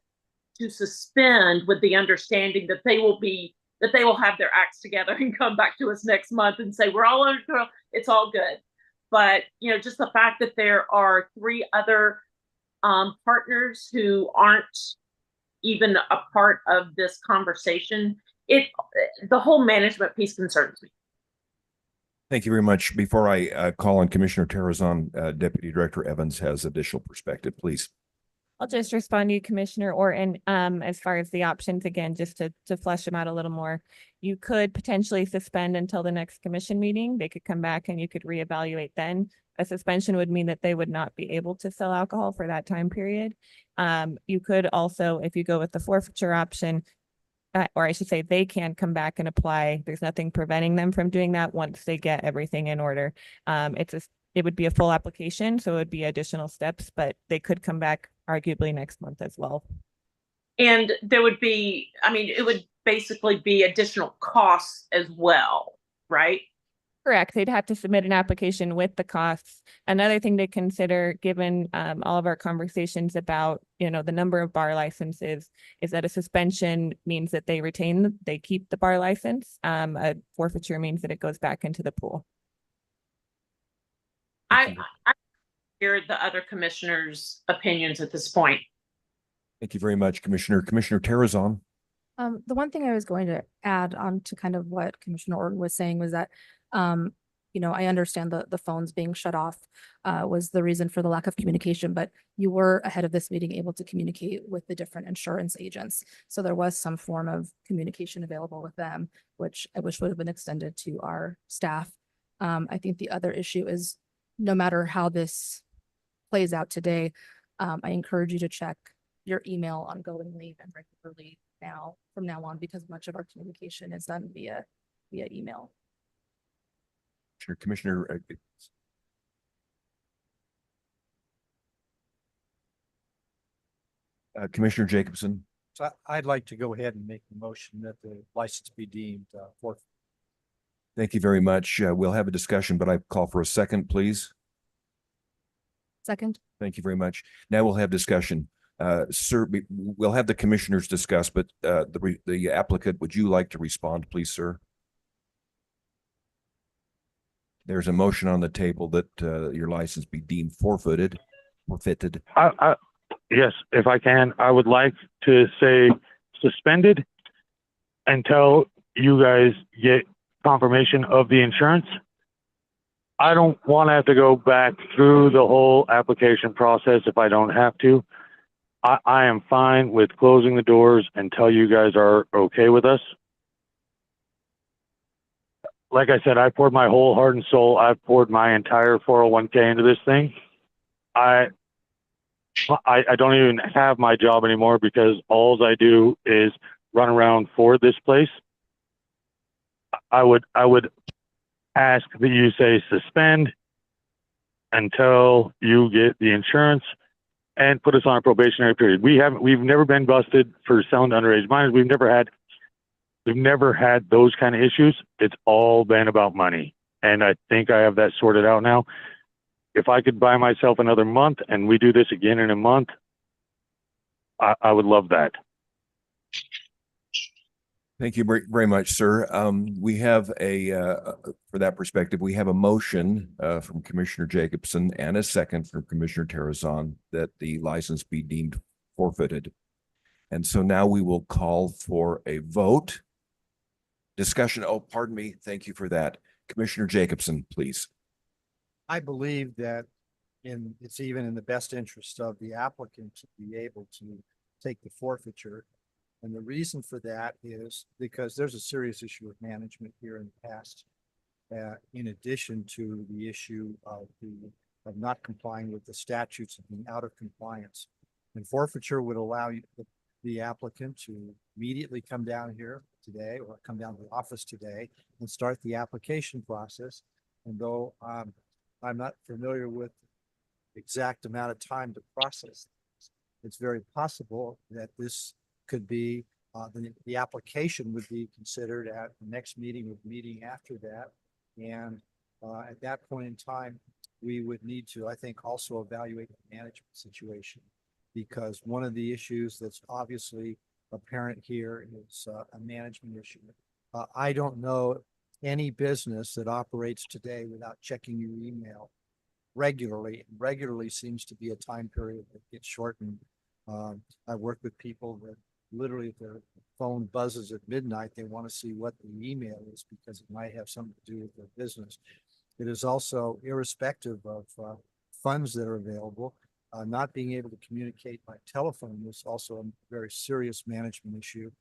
to suspend with the understanding that they will have their acts together and come back to us next month and say we're all under control. It's all good. But just the fact that there are three other partners who aren't even a part of this conversation, the whole management piece concerns me. thank you very much. Before I call on Commissioner Terrazon, Deputy Director Evans has additional perspective, please. I'll just respond to you, Commissioner Orton. As far as the options, again, just to flesh them out a little more, you could potentially suspend until the next commission meeting. They could come back and you could reevaluate then. A suspension would mean that they would not be able to sell alcohol for that time period. You could also, if you go with the forfeiture option, or I should say they can come back and apply. There's nothing preventing them from doing that once they get everything in order. It would be a full application, so it would be additional steps, but they could come back arguably next month as well. And there would be, it would basically be additional costs as well, right? Correct. They'd have to submit an application with the costs. Another thing to consider, given all of our conversations about, the number of bar licenses, is that a suspension means that they keep the bar license. A forfeiture means that it goes back into the pool. I hear the other commissioners' opinions at this point. Thank you very much, Commissioner. Commissioner Terrazon. The one thing I was going to add on to kind of what Commissioner Orton was saying was that, I understand the phones being shut off was the reason for the lack of communication, but you were ahead of this meeting able to communicate with the different insurance agents. So there was some form of communication available with them, which I wish would have been extended to our staff. I think the other issue is no matter how this plays out today, I encourage you to check your email ongoingly and regularly from now on, because much of our communication is done via email. Sure, Commissioner. Commissioner Jacobson. So I'd like to go ahead and make the motion that the license be deemed forfeit. Thank you very much. We'll have a discussion, but I call for a second, please. Second. Thank you very much. Now we'll have discussion. Sir, we'll have the commissioners discuss, but the applicant, would you like to respond, please, sir? There's a motion on the table that your license be deemed forfeited. Yes, if I can, I would like to say suspended until you guys get confirmation of the insurance. I don't want to have to go back through the whole application process if I don't have to. I am fine with closing the doors until you guys are okay with us. Like I said, I poured my whole heart and soul. I've poured my entire 401k into this thing. I don't even have my job anymore because all I do is run around for this place. I would ask that you say suspend until you get the insurance and put us on a probationary period. We've never been busted for selling to underage minors. We've never had those kind of issues. It's all been about money. And I think I have that sorted out now. If I could buy myself another month and we do this again in a month, I would love that. Thank you very much, sir. We have for that perspective, we have a motion from Commissioner Jacobson and a second from Commissioner Terrazon that the license be deemed forfeited. And so now we will call for a vote. Discussion. Oh, pardon me. Thank you for that. Commissioner Jacobson, please. I believe that it's even in the best interest of the applicant to be able to take the forfeiture. And the reason for that is because there's a serious issue of management here in the past, in addition to the issue of not complying with the statutes and being out of compliance. And forfeiture would allow the applicant to immediately come down here today or come down to the office today and start the application process. And though I'm not familiar with the exact amount of time to process this, it's very possible that this could be the application would be considered at the next meeting or meeting after that. And at that point in time, we would need to, I think, also evaluate the management situation, because one of the issues that's obviously apparent here is a management issue. I don't know any business that operates today without checking your email regularly. Regularly seems to be a time period that gets shortened. I work with people that literally if their phone buzzes at midnight, they want to see what the email is because it might have something to do with their business. It is also irrespective of funds that are available. Not being able to communicate by telephone is also a very serious management issue.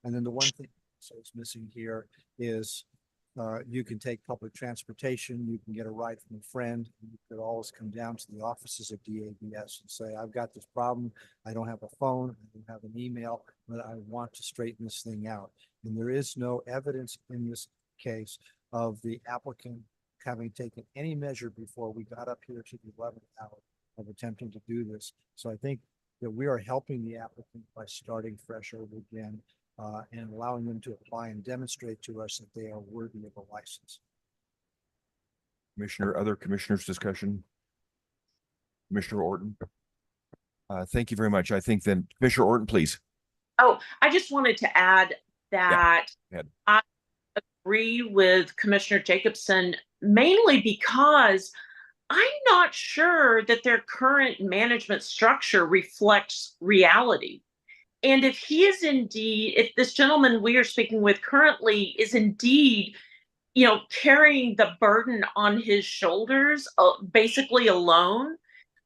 And then the one thing that's missing here is you can take public transportation, you can get a ride from a friend. You could always come down to the offices of DABS and say, I've got this problem. I don't have a phone, I don't have an email, but I want to straighten this thing out. And there is no evidence in this case of the applicant having taken any measure before we got up here to the 11th hour of attempting to do this. So I think that we are helping the applicant by starting fresh over again. And allowing them to apply and demonstrate to us that they are worthy of a license. Other commissioners discussion? Commissioner Orton? Thank you very much. I think then Commissioner Orton, please. Oh, I just wanted to add that I agree with Commissioner Jacobson, mainly because I'm not sure that their current management structure reflects reality. And if he is indeed, if this gentleman we are speaking with currently is indeed, carrying the burden on his shoulders, basically alone,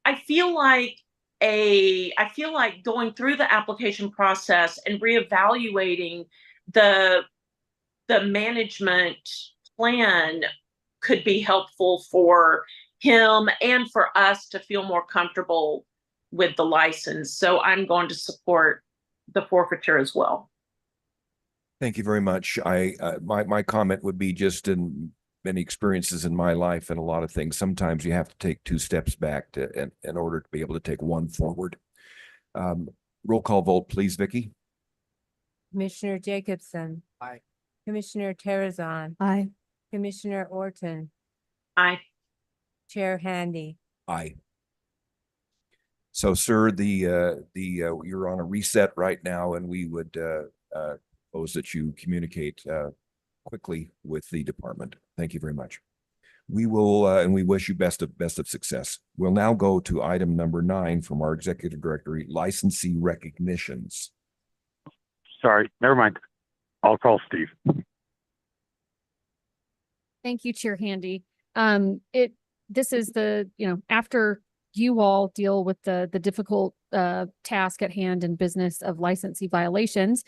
I feel like going through the application process and reevaluating the management plan could be helpful for him and for us to feel more comfortable with the license. So I'm going to support the forfeiture as well. Thank you very much. My comment would be just in many experiences in my life and a lot of things. Sometimes you have to take two steps back in order to be able to take one forward. Roll call vote, please, Vicky. Commissioner Jacobson. Aye. Commissioner Terrazon. Aye. Commissioner Orton. Aye. Chair Handy. Aye. So, sir, you're on a reset right now, and we would propose that you communicate quickly with the department. Thank you very much. We will, and we wish you best of success. We'll now go to item number 9 from our executive directory, licensee recognitions. Sorry, never mind. I'll call Steve. Thank you, Chair Handy. This is after you all deal with the difficult task at hand and business of licensee violations,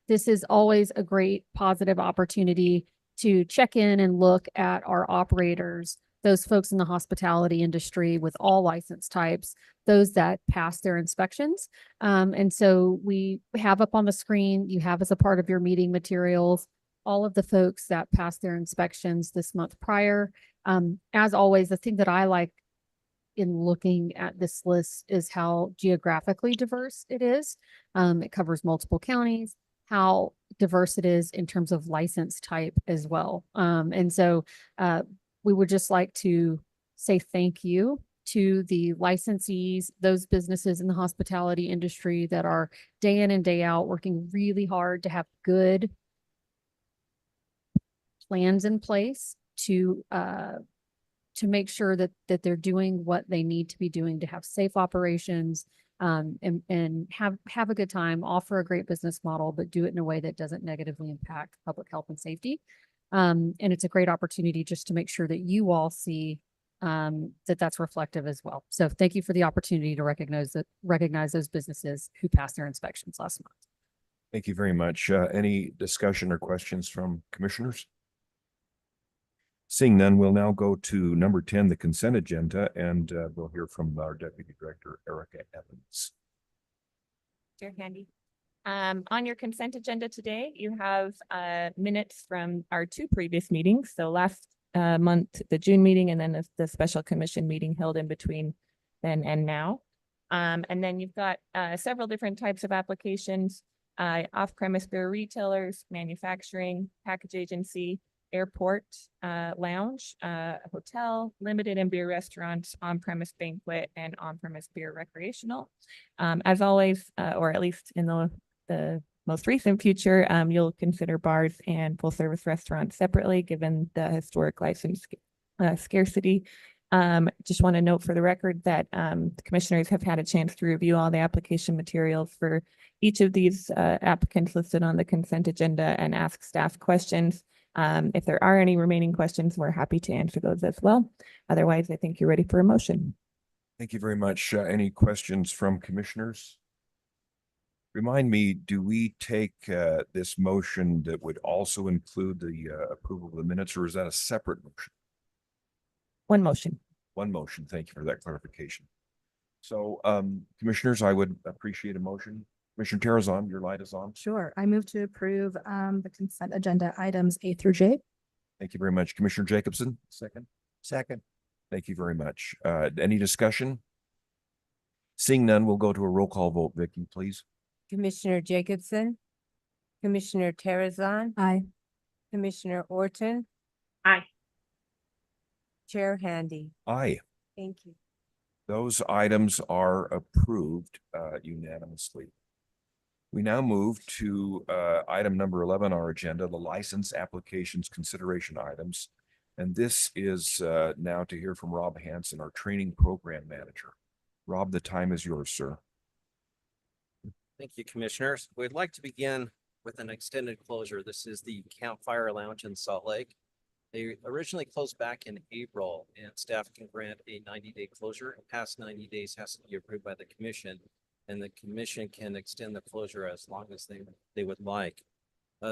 this is always a great positive opportunity to check in and look at our operators, those folks in the hospitality industry with all license types, those that pass their inspections. And so we have up on the screen, you have as a part of your meeting materials, all of the folks that passed their inspections this month prior. As always, the thing that I like in looking at this list is how geographically diverse it is. It covers multiple counties, how diverse it is in terms of license type as well. And so we would just like to say thank you to the licensees, those businesses in the hospitality industry that are day in and day out working really hard to have good plans in place to make sure that they're doing what they need to be doing to have safe operations, and have a good time, offer a great business model, but do it in a way that doesn't negatively impact public health and safety. And it's a great opportunity just to make sure that you all see that that's reflective as well. So thank you for the opportunity to recognize those businesses who passed their inspections last month. Thank you very much. Any discussion or questions from commissioners? Seeing none, we'll now go to number 10, the consent agenda, and we'll hear from our Deputy Director, Erica Evans. Chair Handy. On your consent agenda today, you have minutes from our 2 previous meetings. So last month, the June meeting, and then the special commission meeting held in between then and now. And then you've got several different types of applications, off-premise beer retailers, manufacturing, package agency, airport, lounge, hotel, limited and beer restaurants, on-premise banquet, and on-premise beer recreational. As always, or at least in the most recent future, you'll consider bars and full-service restaurants separately, given the historic license scarcity. Just want to note for the record that the commissioners have had a chance to review all the application materials for each of these applicants listed on the consent agenda and ask staff questions. If there are any remaining questions, we're happy to answer those as well. Otherwise, I think you're ready for a motion. Thank you very much. Any questions from commissioners? Remind me, do we take this motion that would also include the approval of the minutes, or is that a separate motion? One motion. One motion. Thank you for that clarification. So, commissioners, I would appreciate a motion. Commissioner Terrazon, your light is on. Sure. I move to approve the consent agenda items A through J. Thank you very much. Commissioner Jacobson, second. Second. Thank you very much. Any discussion? Seeing none, we'll go to a roll call vote. Vicky, please. Commissioner Jacobson, Commissioner Terrazon, Aye. Commissioner Orton, Aye. Chair Handy. Aye. Thank you. Those items are approved unanimously. We now move to item number 11 on our agenda, the license applications consideration items. And this is now to hear from Rob Hanson, our training program manager. Rob, the time is yours, sir. Thank you, commissioners. We'd like to begin with an extended closure. This is the Campfire Lounge in Salt Lake. They originally closed back in April, and staff can grant a 90-day closure. Past 90 days has to be approved by the commission, and the commission can extend the closure as long as they would like.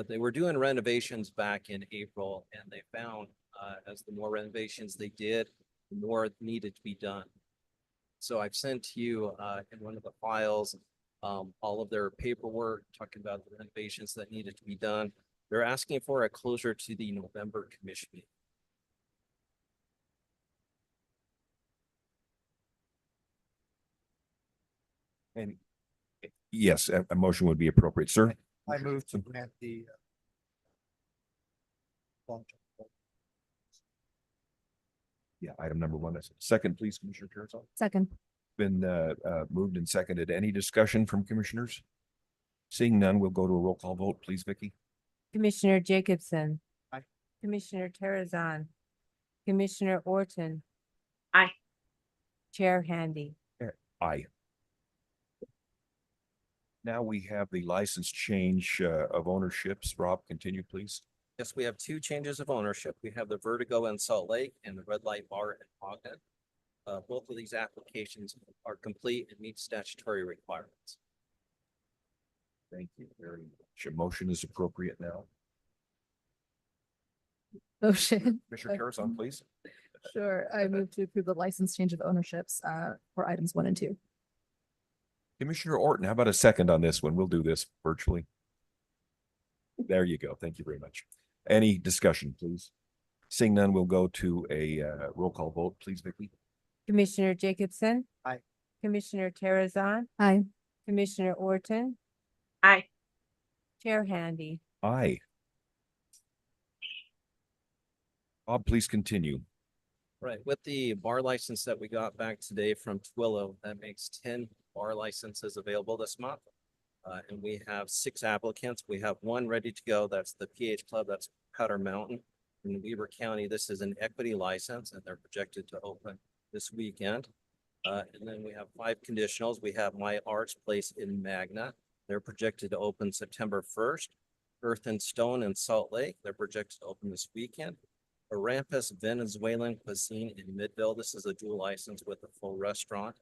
They were doing renovations back in April, and they found as the more renovations they did, the more needed to be done. So I've sent to you in one of the files all of their paperwork talking about the renovations that needed to be done. They're asking for a closure to the November commission meeting. And yes, a motion would be appropriate, sir. I move to grant the Yeah, item number 1. Second, please, Commissioner Terrazon. Second. Been moved and seconded. Any discussion from commissioners? Seeing none, we'll go to a roll call vote. Please, Vicky. Commissioner Jacobson. Aye. Commissioner Terrazon, Commissioner Orton. Aye. Chair Handy. Aye. Now we have the license change of ownerships. Rob, continue, please. Yes, we have two changes of ownership. We have the Vertigo in Salt Lake and the Red Light Bar in Ogden. Both of these applications are complete and meet statutory requirements. Thank you very much. A motion is appropriate now. Motion. Commissioner Terrazon, please. Sure. I move to approve the license change of ownerships for items 1 and 2. Commissioner Orton, how about a second on this one? We'll do this virtually. There you go. Thank you very much. Any discussion, please? Seeing none, we'll go to a roll call vote, please, Vicky. Commissioner Jacobson. Aye. Commissioner Terrazon. Aye. Commissioner Orton. Aye. Chair Handy. Aye. Bob, please continue. Right, with the bar license that we got back today from Twillo, that makes 10 bar licenses available this month. And we have 6 applicants. We have one ready to go. That's the PH Club. That's Powder Mountain in Weber County. This is an equity license and they're projected to open this weekend. And then we have 5 conditionals. We have My Arts Place in Magna. They're projected to open September 1st. Earth and Stone in Salt Lake. They're projected to open this weekend. Arampus Venezuelan Cuisine in Midville. This is a dual license with a full restaurant.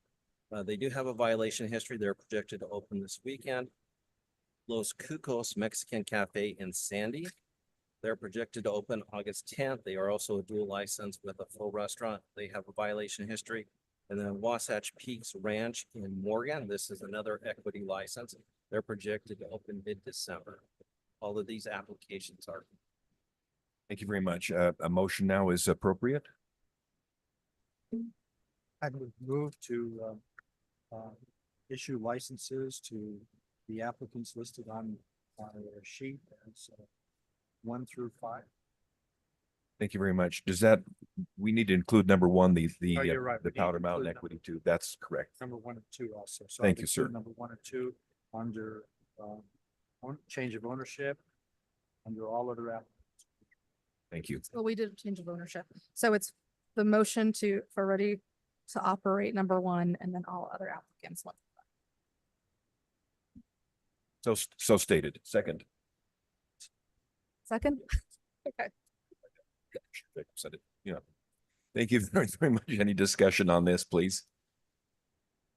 They do have a violation history. They're projected to open this weekend. Los Cucos Mexican Cafe in Sandy. They're projected to open August 10th. They are also a dual license with a full restaurant. They have a violation history. And then Wasatch Peaks Ranch in Morgan. This is another equity license. They're projected to open mid-December. All of these applications are. Thank you very much. A motion now is appropriate. I would move to issue licenses to the applicants listed on our sheet as 1 through 5. Thank you very much. Does that, we need to include number 1, the Oh, you're right. the We need to Powder Mountain include Equity too. That's correct. Number 1 and 2 also. So Thank I'd you, sir. include Number 1 and 2 under change of ownership, under all other applicants. Thank you. Well, we did a change of ownership. So it's the motion for ready to operate number 1 and then all other applicants. So stated. Second. Second? Okay. Said it. Yeah. Thank you very, very much. Any discussion on this, please?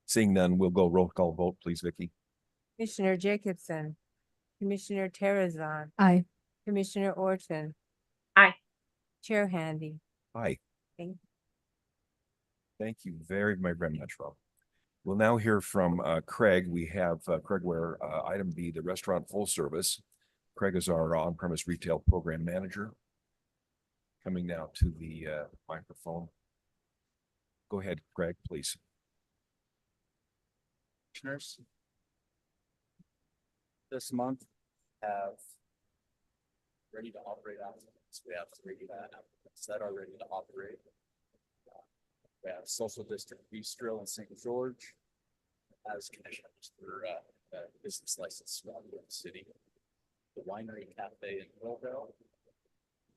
Seeing none, we'll go roll call vote, please, Vicky. Commissioner Jacobson. Commissioner Terrazon. Aye. Commissioner Orton. Aye. Chair Handy. Aye. Thank you. Thank you very, very, very much, Rob. We'll now hear from Craig. We have Craig Ware, item B, the restaurant full service. Craig is our on-premise retail program manager. Coming now to the microphone. Go ahead, Craig, please. Commissioners, this month have ready to operate applicants. We have 3 applicants that are ready to operate. We have Social District Bistro in St. George as commissioners for business license throughout the city. The Winery Cafe in Millville,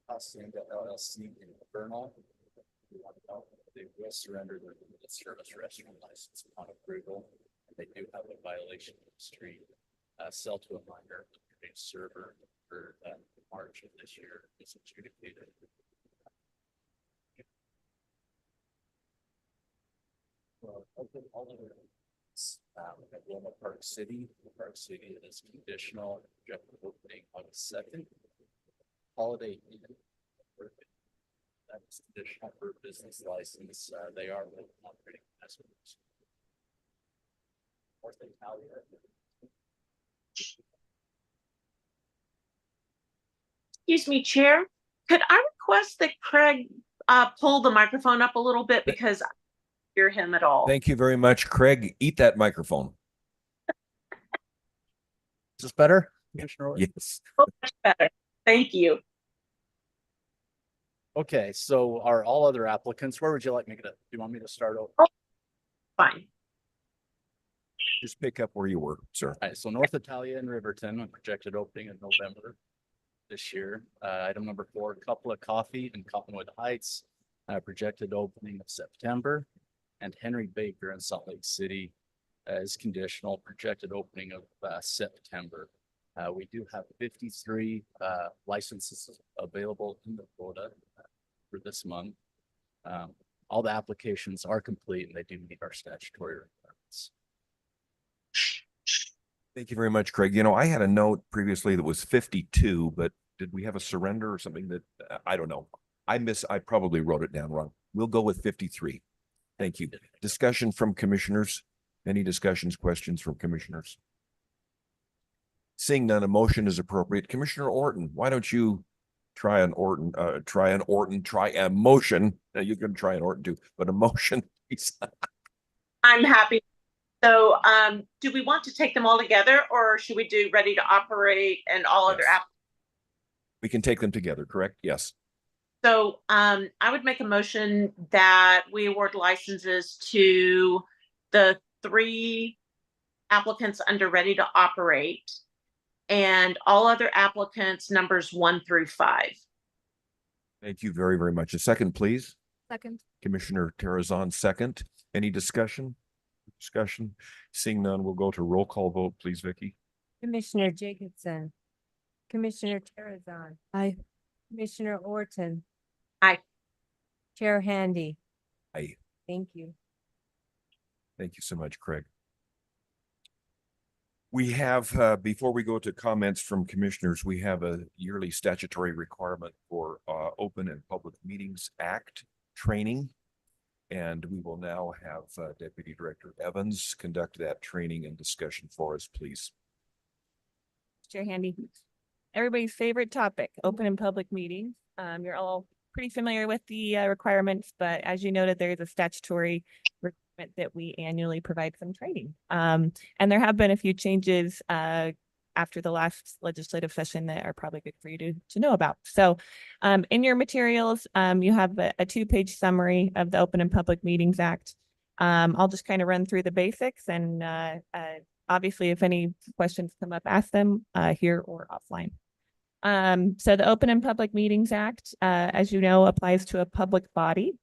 Hacienda LLC in Bernal. They will surrender their limited service restaurant license upon approval. They do have a violation history. Sell to a minor server for March of this year is adjudicated. At Wilma Park City is conditional, projected opening on the 2nd. Holiday Inn. That's conditional for business license. They are operating as North Italia. Excuse me, Chair. Could I request that Craig pull the microphone up a little bit because I can't hear him at all? Thank you very much, Craig. Eat that microphone. Is this better? Yes. So much better. Thank you. Okay, so are all other applicants, where would you like me to, do you want me to start over? Fine. Just pick up where you were, sir. All right, so North Italia in Riverton, projected opening in November this year. Item number 4, Couple of Coffee in Cottonwood Heights. projected opening of September. And Henry Baker in Salt Lake City is conditional, projected opening of September. We do have 53 licenses available in the quota for this month. All the applications are complete and they do meet our statutory requirements. Thank you very much, Craig. You know, I had a note previously that was 52, but did we have a surrender or something that, I don't know. I probably wrote it down wrong. We'll go with 53. Thank you. Discussion from commissioners. Any discussions, questions from commissioners? Seeing none, a motion is appropriate. Commissioner Orton, why don't you try a motion? You can try an Orton too, but a motion, please. I'm happy. So, do we want to take them all together or should we do ready to operate and all other Yes. apps? We can take them together, correct? Yes. So, I would make a motion that we award licenses to the 3 applicants under ready to operate and all other applicants numbers 1 through 5. Thank you very, very much. A second, please. Second. Commissioner Terrazon, second. Any discussion? Discussion? Seeing none, we'll go to roll call vote, please, Vicky. Commissioner Jacobson, Commissioner Terrazon. Aye. Commissioner Orton. Aye. Chair Handy. Aye. Thank you. Thank you so much, Craig. We have, before we go to comments from commissioners, we have a yearly statutory requirement for Open and Public Meetings Act training. And we will now have Deputy Director Evans conduct that training and discussion for us, please. Chair Handy. Everybody's favorite topic, open and public meetings. You're all pretty familiar with the requirements, but as you noted, there is a statutory requirement that we annually provide some training. And there have been a few changes after the last legislative session that are probably good for you to know about. So in your materials, you have a 2-page summary of the Open and Public Meetings Act. I'll just kind of run through the basics and obviously if any questions come up, ask them here or offline. So the Open and Public Meetings Act, as you know, applies to a public body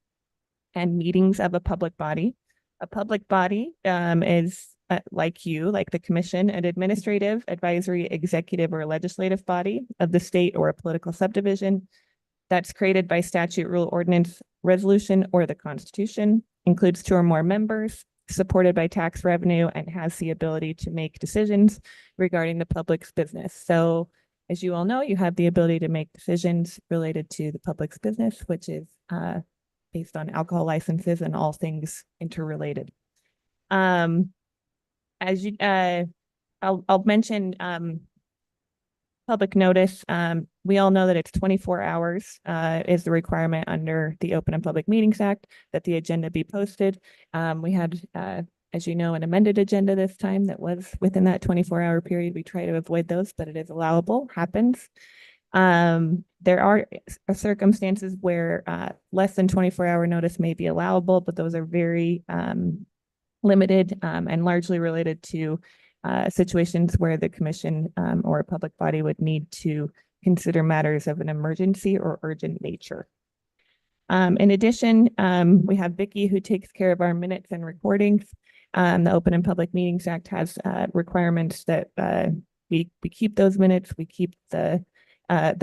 and meetings of a public body. A public body is like the commission, an administrative, advisory, executive, or legislative body of the state or a political subdivision that's created by statute, rule, ordinance, resolution, or the Constitution, includes 2 or more members, supported by tax revenue, and has the ability to make decisions regarding the public's business. So as you all know, you have the ability to make decisions related to the public's business, which is based on alcohol licenses and all things interrelated. As you, I'll mention public notice. We all know that it's 24 hours is the requirement under the Open and Public Meetings Act that the agenda be posted. We had, as you know, an amended agenda this time that was within that 24-hour period. We try to avoid those, but it is allowable, happens. There are circumstances where less than 24-hour notice may be allowable, but those are very limited and largely related to situations where the commission or a public body would need to consider matters of an emergency or urgent nature. In addition, we have Vicky who takes care of our minutes and recordings. The Open and Public Meetings Act has requirements that we keep those minutes, we keep the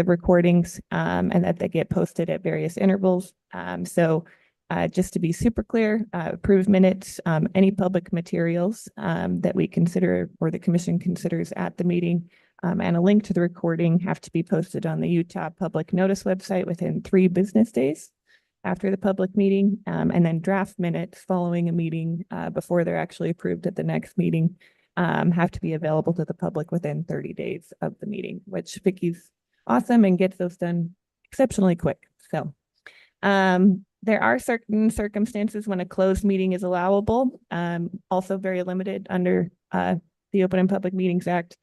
recordings, and that they get posted at various intervals. So just to be super clear, approved minutes, any public materials that we consider or the commission considers at the meeting, and a link to the recording have to be posted on the Utah Public Notice website within 3 business days after the public meeting, and then draft minutes following a meeting before they're actually approved at the next meeting have to be available to the public within 30 days of the meeting, which Vicky's awesome and gets those done exceptionally quick. So there are certain circumstances when a closed meeting is allowable, also very limited under the Open and Public Meetings Act.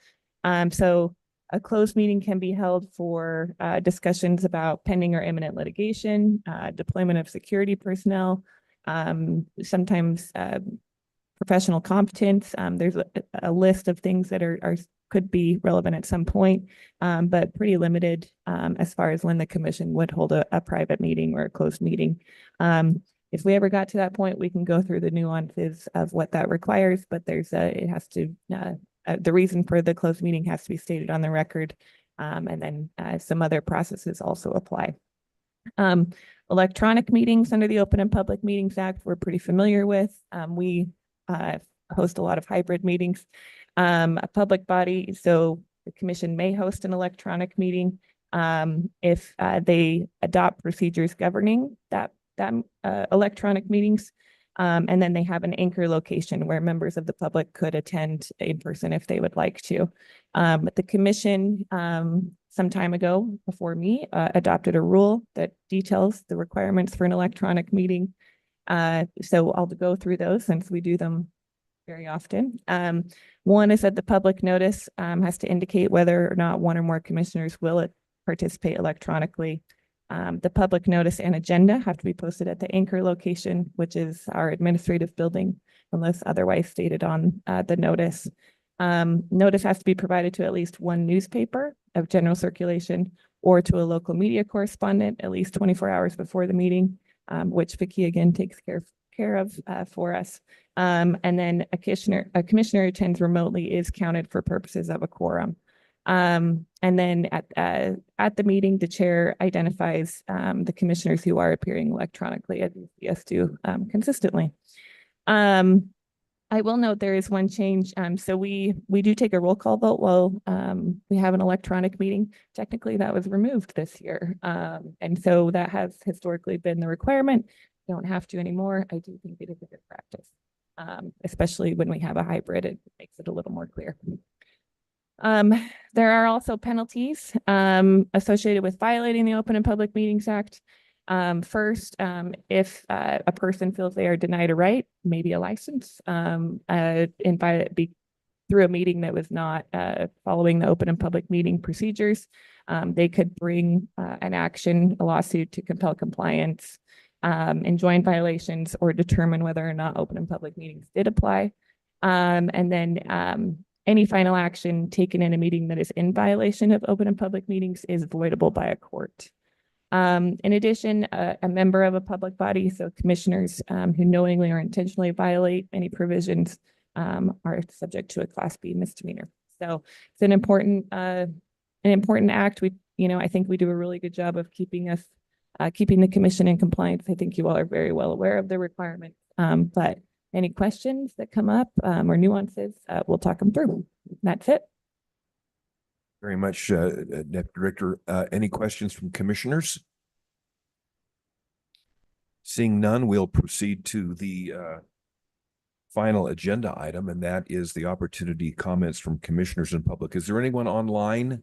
So a closed meeting can be held for discussions about pending or imminent litigation, deployment of security personnel, sometimes professional competence. There's a list of things that could be relevant at some point, but pretty limited as far as when the commission would hold a private meeting or a closed meeting. If we ever got to that point, we can go through the nuances of what that requires, but it has to, the reason for the closed meeting has to be stated on the record. And then some other processes also apply. Electronic meetings under the Open and Public Meetings Act, we're pretty familiar with. We host a lot of hybrid meetings. A public body, so the commission may host an electronic meeting if they adopt procedures governing that electronic meetings. And then they have an anchor location where members of the public could attend in person if they would like to. But the commission, some time ago before me, adopted a rule that details the requirements for an electronic meeting. So I'll go through those since we do them very often. One is that the public notice has to indicate whether or not one or more commissioners will participate electronically. The public notice and agenda have to be posted at the anchor location, which is our administrative building, unless otherwise stated on the notice. Notice has to be provided to at least one newspaper of general circulation or to a local media correspondent at least 24 hours before the meeting, which Vicky again takes care of for us. And then a commissioner attends remotely is counted for purposes of a quorum. And then at the meeting, the chair identifies the commissioners who are appearing electronically, as we do consistently. I will note there is one change. So we do take a roll call vote while we have an electronic meeting. Technically, that was removed this year. And so that has historically been the requirement. Don't have to anymore. I do think it is a good practice, especially when we have a hybrid. It makes it a little more clear. There are also penalties associated with violating the Open and Public Meetings Act. First, if a person feels they are denied a right, maybe a license, through a meeting that was not following the open and public meeting procedures, they could bring an action, a lawsuit to compel compliance, enjoin violations, or determine whether or not open and public meetings did apply. And then any final action taken in a meeting that is in violation of open and public meetings is voidable by a court. In addition, a member of a public body, so commissioners who knowingly or intentionally violate any provisions are subject to a Class B misdemeanor. So it's an important act. I think we do a really good job of keeping the commission in compliance. I think you all are very well aware of the requirement. But any questions that come up or nuances, we'll talk them through. That's it. Very much, Deputy Director. Any questions from commissioners? Seeing none, we'll proceed to the final agenda item, and that is the opportunity comments from commissioners and public. Is there anyone online?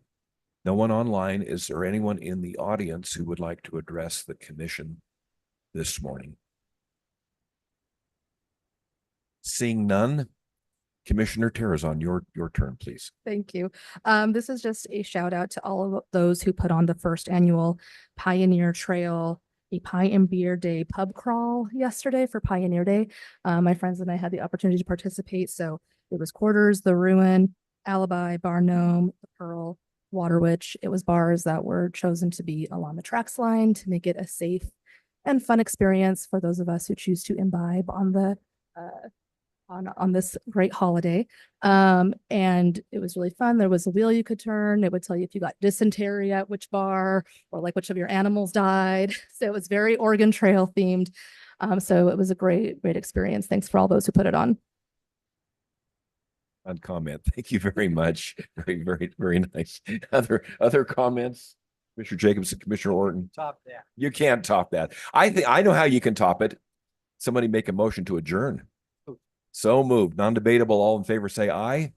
No one online. Is there anyone in the audience who would like to address the commission this morning? Seeing none, Commissioner Terrazon, your turn, please. Thank you. This is just a shout out to all of those who put on the first annual Pioneer Trail, a Pie and Beer Day pub crawl yesterday for Pioneer Day. My friends and I had the opportunity to participate. So it was Quarters, The Ruin, Alibi, Bar Gnome, The Pearl, Water Witch. It was bars that were chosen to be along the tracks line to make it a safe and fun experience for those of us who choose to imbibe on the on this great holiday. And it was really fun. There was a wheel you could turn. It would tell you if you got dysentery at which bar or like which of your animals died. So it was very Oregon Trail themed. So it was a great experience. Thanks for all those who put it on. On comment. Thank you very much. Very, very, very nice. Other comments? Commissioner Jacobson, Commissioner Orton. Top that. You can't top that. I know how you can top it. Somebody make a motion to adjourn. So moved. Non-debatable. All in favor, say aye.